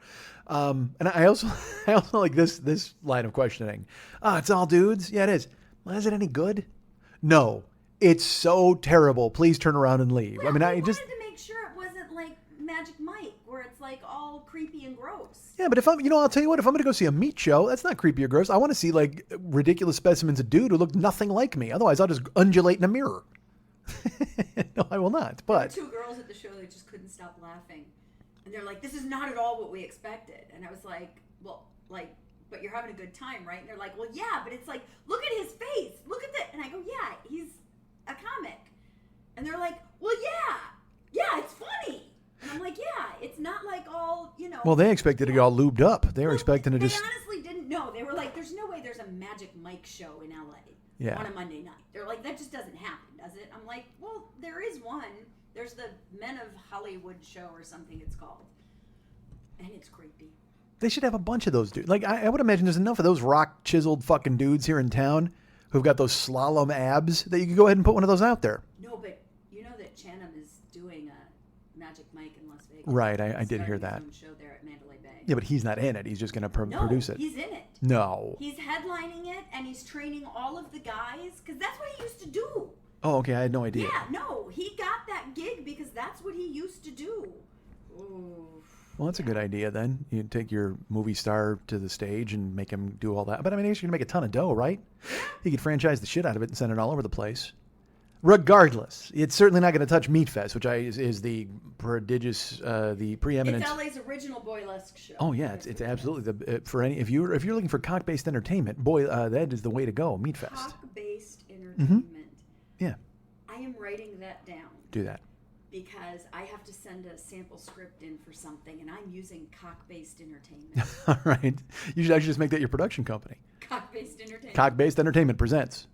And I also like this line of questioning. It's all dudes. Yeah, it is. Well, is it any good? No, it's so terrible. Please turn around and leave. Well, I mean, I wanted just. to make sure it wasn't like Magic Mike, where it's like all creepy and gross. Yeah, but if I'll tell you what, if I'm going to go see a meat show, that's not creepy or gross. I want to see like ridiculous specimens of dude who look nothing like me. Otherwise, I'll just undulate in a mirror. No, I will not. But There were two girls at the show that just couldn't stop laughing, and they're like, "This is not at all what we expected." And I was like, "Well, like, but you're having a good time, right?" And they're like, "Well, yeah, but it's like, look at his face, look at that." And I go, "Yeah, he's a comic." And they're like, "Well, yeah, it's funny." And I'm like, "Yeah, it's not like all, you know." well, they expected to get all lubed up. They were expecting to They just. honestly didn't know. They were like, "There's no way there's a Magic Mike show in LA Yeah. on a Monday night." They're like, "That just doesn't happen, does it?" I'm like, "Well, there is one. There's the Men of Hollywood show or something it's called, and it's creepy." They should have a bunch of those dudes. Like I would imagine there's enough of those rock chiseled fucking dudes here in town who've got those slalom abs that you could go ahead and put one of those out there. No, but you know that Chanum is doing a Magic Mike in Las Vegas. Right, I He's did hear starting that. his own show there at Mandalay Bay. Yeah, but he's not in it. He's just going to No, produce it. he's in it. No. He's headlining it, and he's training all of the guys because that's what he used to do. Oh, okay. I had no idea. Yeah, no, he got that gig because that's what he used to do. Ooh. Well, that's a good idea then. You take your movie star to the stage and make him do all that. But I mean, I guess you're going to make a ton of dough, right? You could franchise the shit out of it and send it all over the place. Regardless, it's certainly not going to touch Meat Fest, which is the prodigious, the preeminent. It's LA's original boylesque show. Oh yeah, it's absolutely the for any if you're looking for cock-based entertainment, boy, that is the way to go. Meat Fest. Cock-based entertainment. Yeah, I am writing that down do that. because I have to send a sample script in for something, and I'm using cock-based entertainment. All right, you should actually just make that your production company. Cock-based entertainment. Cock-based entertainment presents.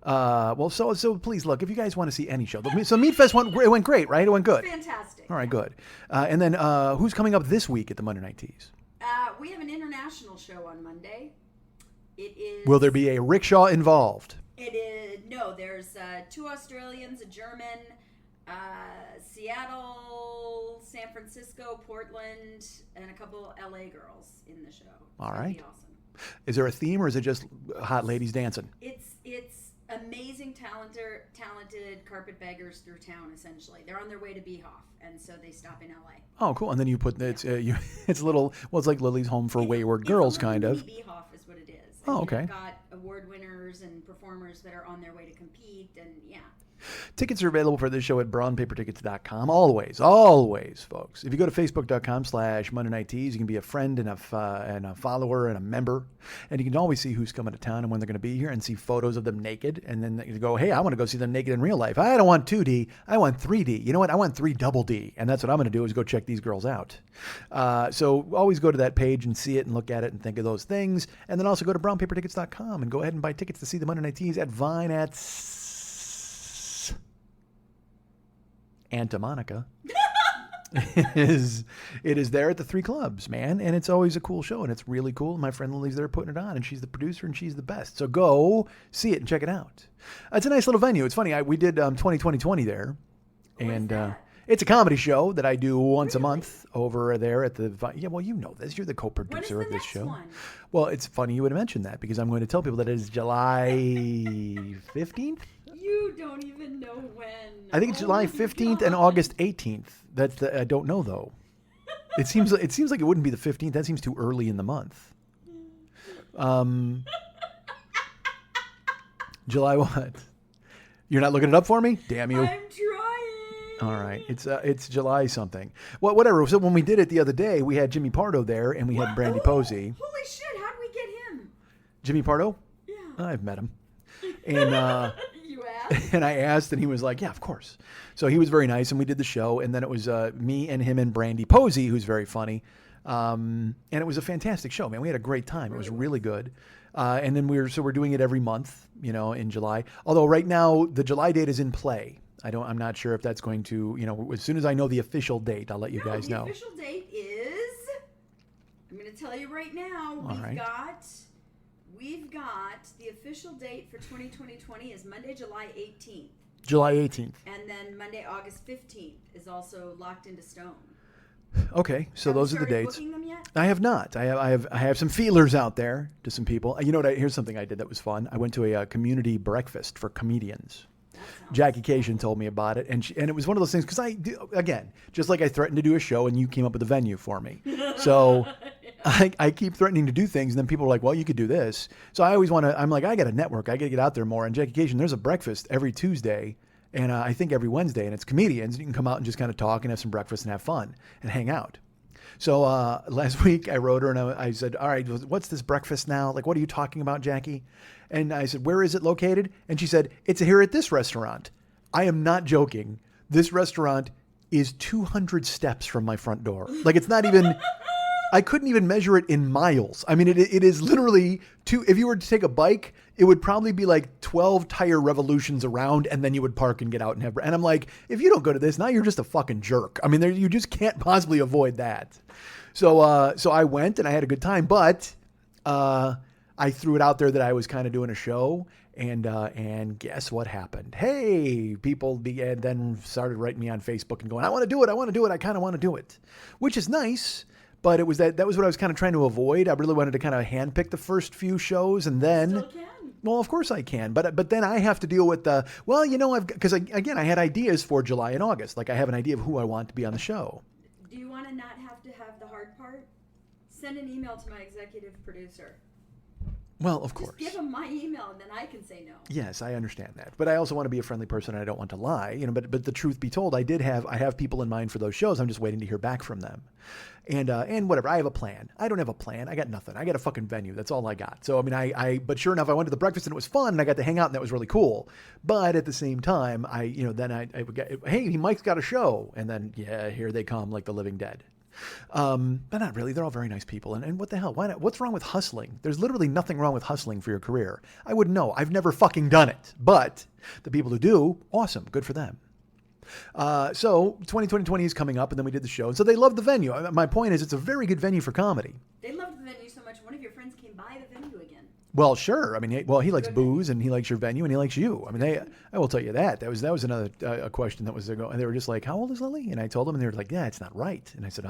Well, so please look if you guys want to see any show. So Meat Fest went great, right? It went good. Fantastic. All right, good. And then who's coming up this week at the Monday Night Tease? We have an international show on Monday. It is. Will there be a rickshaw involved? It is no. There's 2 Australians, a German, Seattle, San Francisco, Portland, and a couple LA girls in the show. All It's gonna right. be awesome. Is there a theme or is it just hot ladies dancing? It's amazing, talented carpetbaggers through town. Essentially, they're on their way to Beehoff, and so they stop in LA. Oh, cool. And then you put it's it's a little. Well, it's like Lily's Home for Wayward It's Girls, a little kind of. mini Beehoff is what it is. Oh, And okay. I've got award winners actors and performers that are on their way to compete, and yeah. Tickets are available for this show at brownpapertickets.com. Always, folks. If you go to facebook.com/Monday Night Teas, you can be a friend and a follower and a member. And you can always see who's coming to town and when they're going to be here and see photos of them naked. And then you go, hey, I want to go see them naked in real life. I don't want 2D. I want 3D. You know what? I want 3 double D. And that's what I'm going to do is go check these girls out. So always go to that page and see it and look at it and think of those things. And then also go to brownpapertickets.com and go ahead and buy tickets to see the Monday Night Teas at Vine at Santa Monica. It is there at the 3 clubs, man, and it's always a cool show, and it's really cool. My friend Lily's there putting it on, and she's the producer, and she's the best. So go see it and check it out. It's a nice little venue. It's funny. We did 2020 there, and it's a comedy show that I do once a month over there at the. Yeah, well, you know this. You're the co-producer of this show. One? Well, it's funny you would have mentioned that because I'm going to tell people that it is July 15th. You don't even know when. I think it's July 15th and August 18th. I don't know though. It seems like it wouldn't be the 15th. That seems too early in the month. July what? You're not looking it up for me? Damn you. I'm trying. All right. It's July something. Well, whatever. So when we did it the other day, we had Jimmy Pardo there and we had Brandy Posey. Holy shit, how did we get him? Jimmy Pardo? Yeah. I've met him. And You asked? and I asked, and he was like, yeah, of course. So he was very nice, and we did the show, and then it was me and him and Brandy Posey, who's very funny. And it was a fantastic show, man. We had a great time. It was really good. And then we're doing it every month, in July. Although right now the July date is in play. I'm not sure if that's going to, as soon as I know the official date, I'll let you guys know. The official date is, I'm going to tell you right now, we've got the official date for 2020 is Monday, July 18th. July 18th. And then Monday, August 15th is also locked into stone. Okay, so Have you those are the started dates. booking them yet? I have not. I have some feelers out there to some people. You know what? Here's something I did that was fun. I went to a community breakfast for comedians. Jackie Cation told me about it, and it was one of those things because I do, again, just like I threatened to do a show, and you came up with a venue for me. So I keep threatening to do things, and then people are like, "Well, you could do this." So I always want to. I'm like, I got to network. I got to get out there more. And Jackie Cation, there's a breakfast every Tuesday. And I think every Wednesday, and it's comedians. You can come out and just kind of talk and have some breakfast and have fun and hang out. So last week I wrote her and I said, all right, what's this breakfast now? Like, what are you talking about, Jackie? And I said, where is it located? And she said, it's here at this restaurant. I am not joking. This restaurant is 200 steps from my front door. Like, it's not even... I couldn't even measure it in miles. I mean, it is literally if you were to take a bike, it would probably be like 12 tire revolutions around, and then you would park and get out and have. And I'm like, if you don't go to this, now you're just a fucking jerk. I mean, you just can't possibly avoid that. So I went and I had a good time, but I threw it out there that I was kind of doing a show, and guess what happened? Hey, people then started writing me on Facebook and going, I want to do it. I kind of want to do it, which is nice. But it was that was what I was kind of trying to avoid. I really wanted to kind of handpick the first few shows, and then, Still can. well, of course I can. But then I have to deal with because again I had ideas for July and August. Like I have an idea of who I want to be on the show. Do you want to not have to have the hard part? Send an email to my executive producer. Well, of course. Just give him my email, and then I can say no. Yes, I understand that. But I also want to be a friendly person, and I don't want to lie. But the truth be told, I have people in mind for those shows. I'm just waiting to hear back from them. And whatever. I have a plan. I don't have a plan. I got nothing. I got a fucking venue. That's all I got. So I mean, but sure enough, I went to the breakfast and it was fun, and I got to hang out, and that was really cool. But at the same time, then I would get, hey, Mike's got a show, and then here they come like the living dead. But not really. They're all very nice people. And what the hell? Why not? What's wrong with hustling? There's literally nothing wrong with hustling for your career. I wouldn't know. I've never fucking done it. But the people who do, awesome. Good for them. So 2020 is coming up, and then we did the show. And so they love the venue. My point is, it's a very good venue for comedy. They loved the venue so much, one of your friends came by the venue again. Well, sure. I mean, he likes booze, and he likes your venue, and he likes you. I mean, I will tell you that. That was another a question that was there. And they were just like, "How old is Lily?" And I told them, and they were like, "Yeah, it's not right." And I said,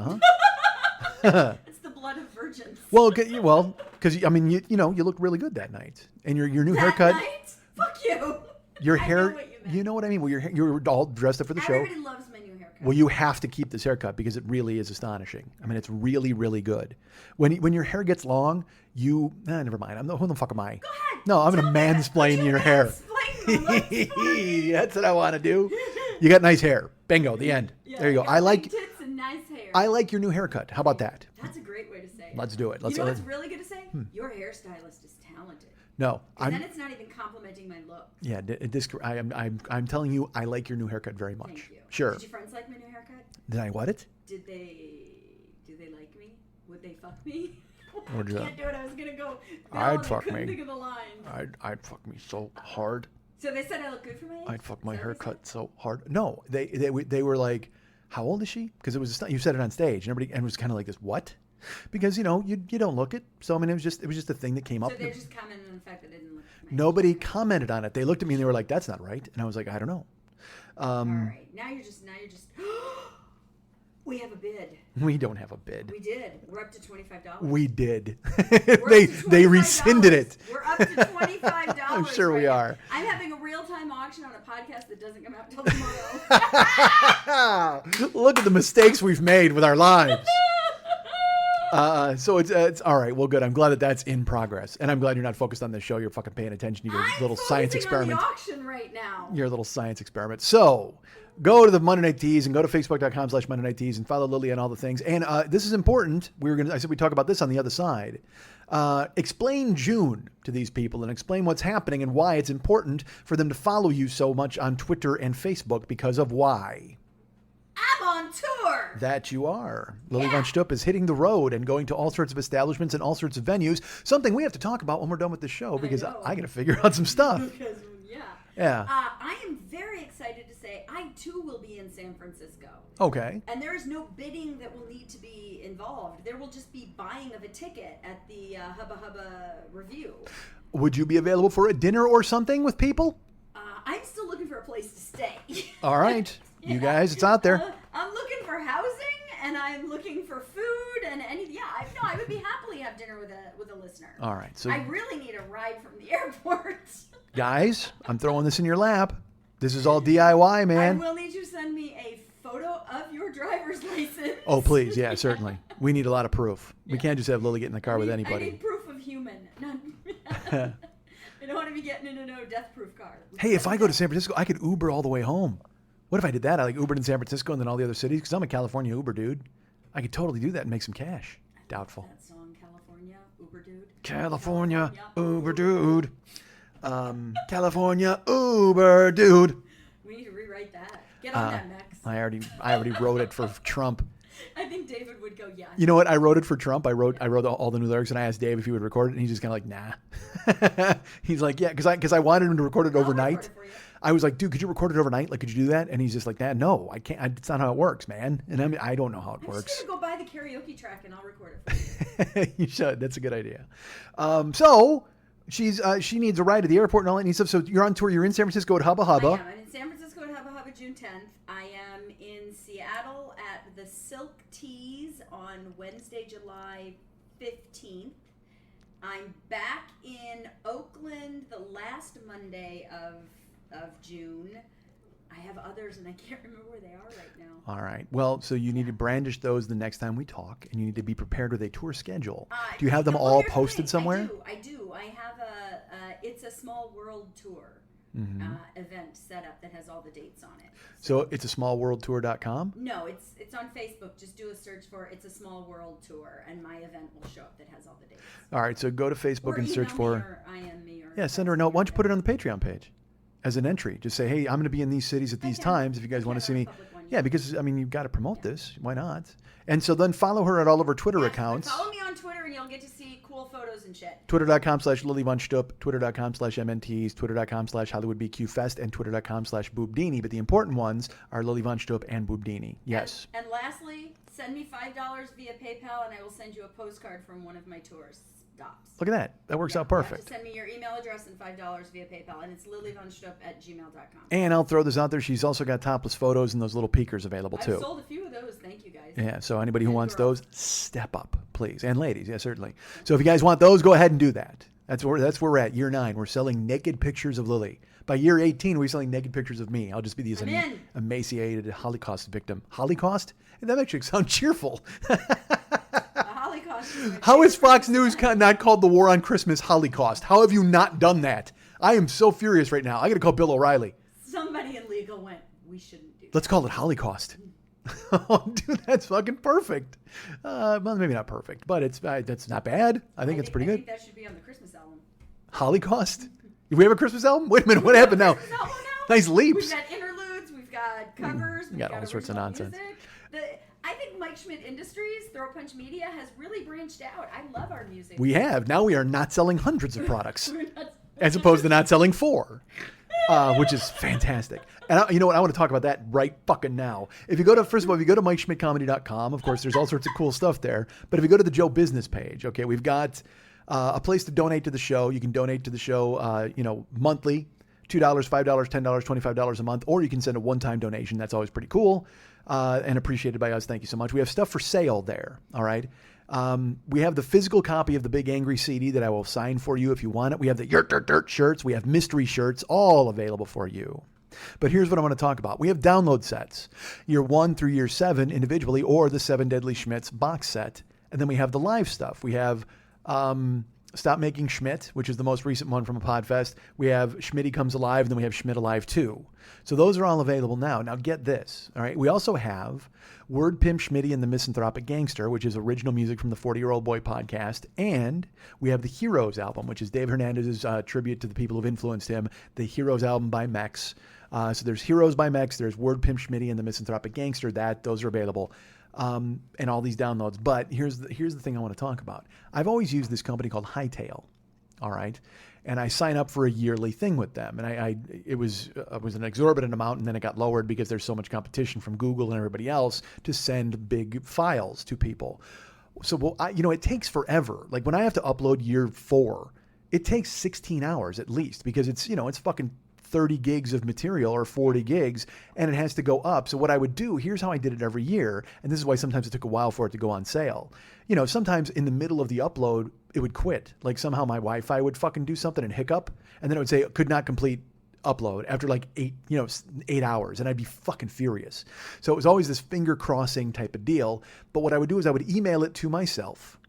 It's the blood of virgins. Well, because I mean, you looked really good that night, and your new that haircut. Night? Fuck you. Your I hair. know what you meant. You know what I mean? Well, you were all dressed up for the show. Everybody loves my new haircut. Well, you have to keep this haircut because it really is astonishing. I mean, it's really, really good. When your hair gets long, never mind. Who the fuck am I? Go ahead. No, I'm going to mansplain your hair. That's what I want to do. You got nice hair. Bingo, the end. Yeah, there you go. got I like big tits and nice hair. I like your new haircut. How about that? That's a great way to say it. Let's do it. You know what's really good to say? Your hairstylist is talented. No, And then it's not even complimenting my look. Yeah, I'm telling you, I like your new haircut very much. Thank you. Sure. Did your friends like my new haircut? Did I what it? Do they like me? Would they fuck me? What'd you- I can't do it. I was gonna go. I'd fuck couldn't me. Think of the line. I'd fuck me so hard. So they said I look good for my age. I'd fuck my Is that what they haircut said? so hard. No, they were like, how old is she? Because it was you said it on stage, and everybody and it was kind of like this what? Because you don't look it. So I mean, it was just a thing that came up. So they're just commenting on the fact that I didn't look. My age. Nobody commented on it. They looked at me and they were like, that's not right. And I was like, I don't know. All right. Now you're just. We have a bid. We don't have a bid. We did. We're up to $25. We did. We're they up to they $25. rescinded it. We're up to $25. I'm sure we right now. are. I'm having a real-time auction on a podcast that doesn't come out until tomorrow. Look at the mistakes we've made with our lives. So it's all right. Well, good. I'm glad that that's in progress, and I'm glad you're not focused on the show. You're fucking paying attention to your I'm little science focusing on experiment. the auction right now. Your little science experiment. So go to the Monday Night Teas and go to Facebook.com/Monday Night Teas and follow Lily on all the things. And this is important. I said we talk about this on the other side. Explain June to these people and explain what's happening and why it's important for them to follow you so much on Twitter and Facebook because of why. I'm on tour. That you are. Lily Yeah. Von Stupp is hitting the road and going to all sorts of establishments and all sorts of venues. Something we have to talk about when we're done with the show because know. I got to figure out some stuff. Because, yeah. Yeah. I am very excited to say I too will be in San Francisco. Okay. And there is no bidding that will need to be involved. There will just be buying of a ticket at the Hubba Hubba Review. Would you be available for a dinner or something with people? I'm still looking for a place to stay. All right. You guys, it's out there. I'm looking for housing and I'm looking for food and I would be happily have dinner with a listener. All right. So I really need a ride from the airport. guys, I'm throwing this in your lap. This is all DIY, man. I will need you to send me a photo of your driver's license. Oh, please. Yeah, certainly. We need a lot of proof. We can't just have Lily get in the car with I anybody. need proof of human. I don't want to be getting in a no death proof car. Hey, if I go to San Francisco, I could Uber all the way home. What if I did that? I like Ubered in San Francisco and then all the other cities because I'm a California Uber dude. I could totally do that and make some cash. Doubtful. That song, California, Uber Dude. California Uber dude. California Uber dude. We need to rewrite that. Get on that, Max. I already wrote it for Trump. I think David would go, yeah. You know what? I wrote it for Trump. I wrote all the new lyrics, and I asked Dave if he would record it, and he's just kind of like, nah. He's like, yeah, because I wanted him to record it overnight. record it for you. I was like, dude, could you record it overnight? Like, could you do that? And he's just like, nah, no, I can't. It's not how it works, man. And I don't know how it I'm works. just going to go buy the karaoke track and I'll record it for you. You should. That's a good idea. So she needs a ride to the airport and all that neat stuff. So you're on tour. You're in San Francisco at Hubba Hubba. I am. I'm in San Francisco at Hubba Hubba June 10th. I am in Seattle at the Silk Teas on Wednesday, July 15th. I'm back in Oakland the last Monday of June. I have others and I can't remember where they are right now. All right. Well, so you need to brandish those the next time we talk, and you need to be prepared with a tour schedule. Do you have them Well, all here's the posted thing. somewhere? I do. I have It's a Small World tour event set up that has all the dates on it. So it's a smallworldtour.com? No, it's on Facebook. Just do a search for It's a Small World Tour, and my event will show up that has all the dates. All right. So go to Facebook Or and search email for. me or IM me or Yeah, send her a note. Why don't you put it on the Patreon page as an entry? Just say, hey, I'm going to be in these cities at these times if you guys want to see me. Public one, Yeah, because, I mean, you've got to promote this. Why not? And so then follow her at all of her Twitter Yes, accounts. Follow me on Twitter, and you'll get to see cool photos and shit. Twitter.com/Lily Von Stupp, Twitter.com/MNTs, Twitter.com/HollywoodBQFest, and Twitter.com/Boobdini. But the important ones are Lily Von Stupp and Boobdini. Yes. And lastly, send me $5 via PayPal, and I will send you a postcard from one of my tour stops. Look at that. That works out You have perfect. to send me your email address and $5 via PayPal, and it's lilyvonstupp@gmail.com. And I'll throw this out there. She's also got topless photos and those little peekers available I've too. sold a few of those. Thank you, guys. Yeah, so anybody who And wants girls. those, step up, please. And ladies, yeah, certainly. So if you guys want those, go ahead and do that. That's where we're at, year 9. We're selling naked pictures of Lily. By year 18, we're selling naked pictures of me. I'll just be this I'm in. emaciated Holocaust victim. Holocaust? That actually sounds cheerful. A Holocaust. How is Fox News not called the War on Christmas Holocaust? How have you not done that? I am so furious right now. I got to call Bill O'Reilly. Somebody in legal went, we shouldn't do that. Let's call it Holocaust. Oh, dude, that's fucking perfect. Well, maybe not perfect, but that's not bad. I think it's pretty I good. think that should be on the Christmas album. Holocaust? Do we have a Christmas album? Wait a minute, what happened now? Christmas album now? Nice leaps. We've got interludes, we've got covers, we've got all sorts of original nonsense. music. I think Mike Schmidt Industries, Throw Punch Media, has really branched out. I love our music. We have. Now we are not selling hundreds of products We're not- as opposed to not selling 4, which is fantastic. And you know what? I want to talk about that right fucking now. If you go to, first of all, if you go to MikeSchmidtComedy.com, of course, there's all sorts of cool stuff there. But if you go to the Joe Business page, okay, we've got a place to donate to the show. You can donate to the show, monthly, $2, $5, $10, $25 a month, or you can send a one-time donation. That's always pretty cool and appreciated by us. Thank you so much. We have stuff for sale there. All right. We have the physical copy of the Big Angry CD that I will sign for you if you want it. We have the Yurt Dirt Dirt shirts. We have mystery shirts, all available for you. But here's what I want to talk about. We have download sets, year 1 through year 7 individually, or the 7 Deadly Schmidts box set. And then we have the live stuff. We have Stop Making Schmidt, which is the most recent one from a Podfest. We have Schmitty Comes Alive, and then we have Schmidt Alive 2. So those are all available now. Now get this, all right? We also have Word Pimp Schmitty and the Misanthropic Gangster, which is original music from the 40-Year-Old Boy podcast. And we have the Heroes album, which is Dave Hernandez's tribute to the people who've influenced him, the Heroes album by Mex. So there's Heroes by Mex, there's Word Pimp Schmitty and the Misanthropic Gangster. Those are available. And all these downloads. But here's the thing I want to talk about. I've always used this company called Hightail. All right. And I sign up for a yearly thing with them. And it was an exorbitant amount, and then it got lowered because there's so much competition from Google and everybody else to send big files to people. So, it takes forever. Like when I have to upload year 4, it takes 16 hours at least because it's fucking 30 gigs of material or 40 gigs, and it has to go up. So what I would do, here's how I did it every year, and this is why sometimes it took a while for it to go on sale. Sometimes in the middle of the upload, it would quit. Like somehow my Wi-Fi would fucking do something and hiccup, and then it would say could not complete upload after like 8 hours, and I'd be fucking furious. So it was always this finger crossing type of deal. But what I would do is I would email it to myself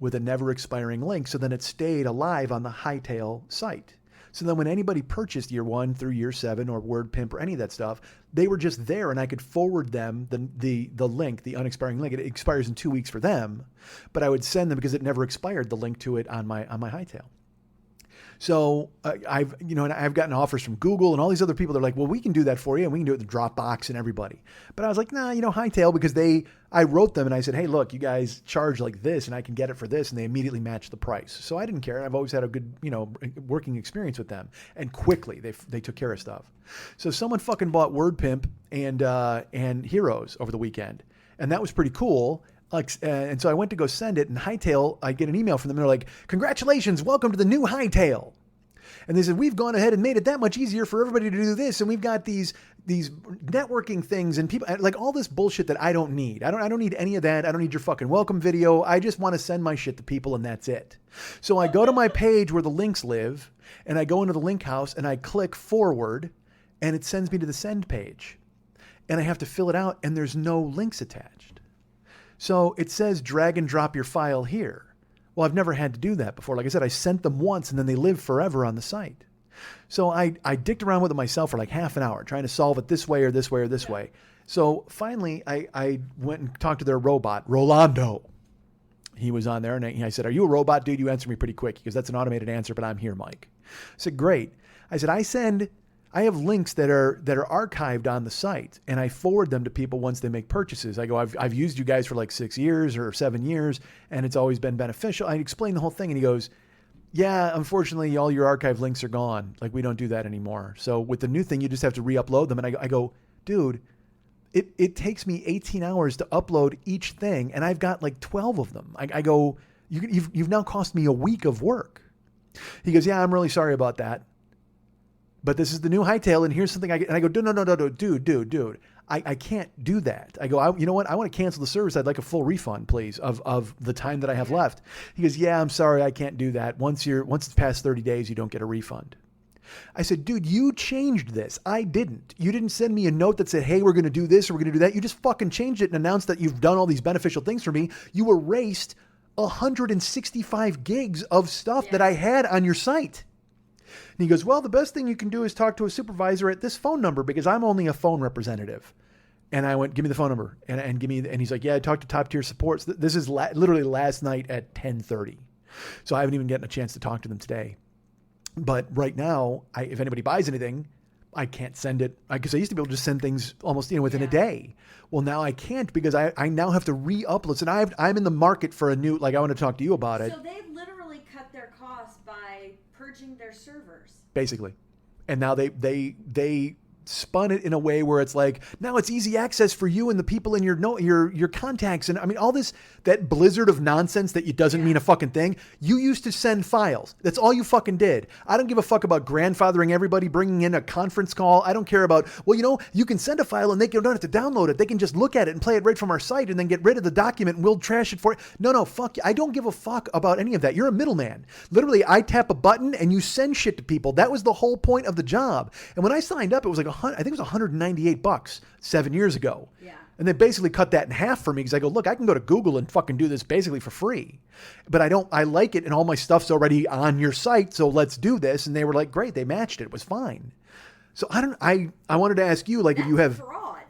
with a never expiring link, so then it stayed alive on the Hightail site. So then when anybody purchased year 1 through year 7 or Word Pimp or any of that stuff, they were just there, and I could forward them the link, the unexpiring link. It expires in 2 weeks for them, but I would send them, because it never expired, the link to it on my Hightail. So I've gotten offers from Google and all these other people. They're like, well, we can do that for you, and we can do it with Dropbox and everybody. But I was like, nah, Hightail, because I wrote them and I said, hey, look, you guys charge like this and I can get it for this. And they immediately matched the price. So I didn't care. I've always had a good, working experience with them. And quickly they took care of stuff. So someone fucking bought Word Pimp and Heroes over the weekend. And that was pretty cool. And so I went to go send it, and Hightail, I get an email from them. And they're like, congratulations, welcome to the new Hightail. And they said, we've gone ahead and made it that much easier for everybody to do this. And we've got these networking things and people, like all this bullshit that I don't need. I don't need any of that. I don't need your fucking welcome video. I just want to send my shit to people, and that's it. So I go to my page where the links live, and I go into the link house and I click forward, and it sends me to the send page. And I have to fill it out, and there's no links attached. So it says drag and drop your file here. Well, I've never had to do that before. Like I said, I sent them once, and then they live forever on the site. So I dicked around with it myself for like half an hour, trying to solve it this way or this way or this way. So finally, I went and talked to their robot, Rolando. He was on there, and I said, are you a robot, dude? You answer me pretty quick. He goes, that's an automated answer, but I'm here, Mike. I said, great. I said, I have links that are archived on the site, and I forward them to people once they make purchases. I go, I've used you guys for like 6 years or 7 years, and it's always been beneficial. I explain the whole thing, and he goes, yeah, unfortunately, all your archive links are gone. Like, we don't do that anymore. So with the new thing, you just have to re-upload them. And I go, dude, it takes me 18 hours to upload each thing, and I've got like 12 of them. I go, you've now cost me a week of work. He goes, yeah, I'm really sorry about that. But this is the new Hightail, and here's something I get. And I go, no, dude. I can't do that. I go, you know what? I want to cancel the service. I'd like a full refund, please, of the time that I have left. He goes, yeah, I'm sorry. I can't do that. Once it's past 30 days, you don't get a refund. I said, dude, you changed this. I didn't. You didn't send me a note that said, hey, we're going to do this or we're going to do that. You just fucking changed it and announced that you've done all these beneficial things for me. You erased 165 gigs of stuff that I had on your site. And he goes, well, the best thing you can do is talk to a supervisor at this phone number because I'm only a phone representative. And I went, give me the phone number. And he's like, yeah, I talked to top tier supports. This is literally last night at 10:30. So I haven't even gotten a chance to talk to them today. But right now, if anybody buys anything, I can't send it. Because I used to be able to just send things almost within a day. Well, now I can't because I now have to re-upload. So now I'm in the market for a new, I want to talk to you about it. So they literally cut their costs by purging their servers. Basically. And now they spun it in a way where it's like, now it's easy access for you and the people in your contacts. And I mean, all this, that blizzard of nonsense that it doesn't mean a fucking thing. You used to send files. That's all you fucking did. I don't give a fuck about grandfathering everybody, bringing in a conference call. I don't care about, you can send a file and they don't have to download it. They can just look at it and play it right from our site and then get rid of the document and we'll trash it for you. No, fuck you. I don't give a fuck about any of that. You're a middleman. Literally, I tap a button and you send shit to people. That was the whole point of the job. And when I signed up, it was I think it was $198 7 years ago. Yeah. And they basically cut that in half for me because I go, look, I can go to Google and fucking do this basically for free. But I like it and all my stuff's already on your site, so let's do this. And they were like, great, they matched it. It was fine. So I wanted to ask you, if you have fraud.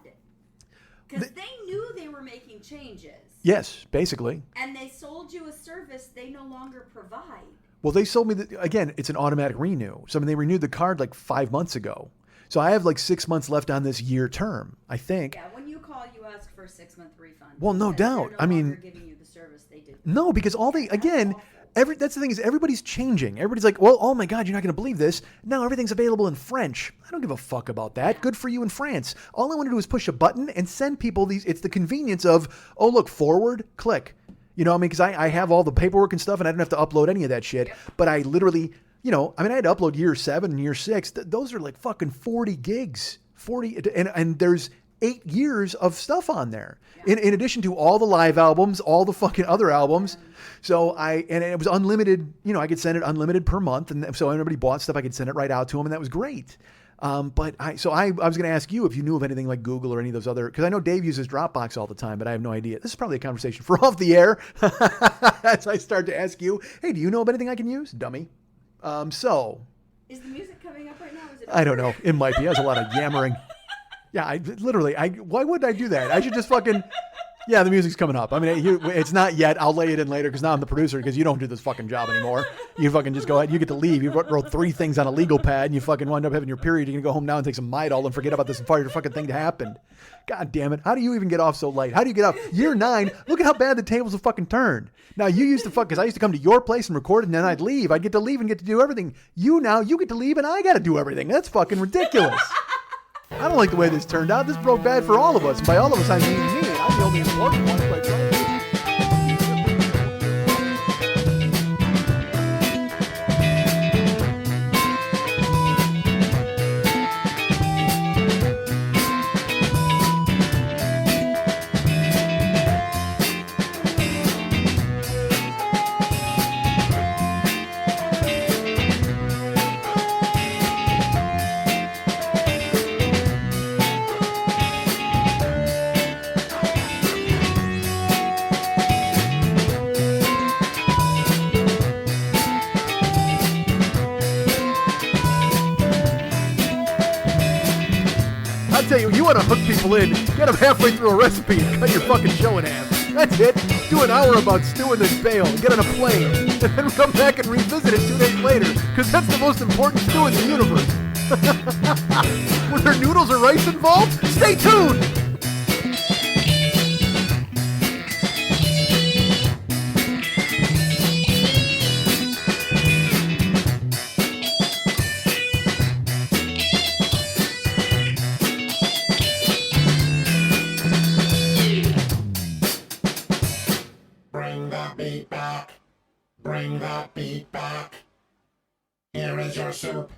Because they knew they were making changes. Yes, basically. And they sold you a service they no longer provide. Well, they sold me again, it's an automatic renew. So they renewed the card 5 months ago. So I have 6 months left on this year term, I think. Yeah, when you call, you ask for a 6-month refund. Well, no doubt. They're no longer giving you the service they did. No, because that's the thing is everybody's changing. Everybody's like, well, oh my God, you're not going to believe this. Now everything's available in French. I don't give a fuck about that. Good for you in France. All I want to do is push a button and send people it's the convenience of, oh, look, forward, click. Because I have all the paperwork and stuff and I don't have to upload any of that shit. Yep. But I literally... I had to upload year 7 and year 6. Those are fucking 40 gigs. 40, and there's 8 years of stuff on there. Yeah. In addition to all the live albums, all the fucking other albums. So and it was unlimited, I could send it unlimited per month. And so everybody bought stuff, I could send it right out to them, and that was great. But I was going to ask you if you knew of anything like Google or any of those other, because I know Dave uses Dropbox all the time, but I have no idea. This is probably a conversation for off the air. As I start to ask you, hey, do you know of anything I can use? Dummy. So. Is the music coming up right now? Is it I don't know. It might be. There's a lot of yammering. Yeah, why would I do that? I should just fucking, yeah, the music's coming up. I mean, it's not yet. I'll lay it in later because now I'm the producer because you don't do this fucking job anymore. You fucking just go ahead. You get to leave. You wrote 3 things on a legal pad and you fucking wind up having your period. You're going to go home now and take some Midol and forget about this entire fucking thing to happen. God damn it. How do you even get off so late? How do you get off? Year 9, look at how bad the tables have fucking turned. Now you used to because I used to come to your place and record and then I'd leave. I'd get to leave and get to do everything. You get to leave and I got to do everything. That's fucking ridiculous. I don't like the way this turned out. This broke bad for all of us. By all of us, I mean me. I'm the only important one. Quite frankly. You want to hook people in, get them halfway through a recipe and cut your fucking show in half. That's it. Do an hour about stew and then bail, get on a plane, and then come back and revisit it 2 days later, because that's the most important stew in the universe. Were there noodles or rice involved? Stay tuned! Bring that beat back. Here is your soup.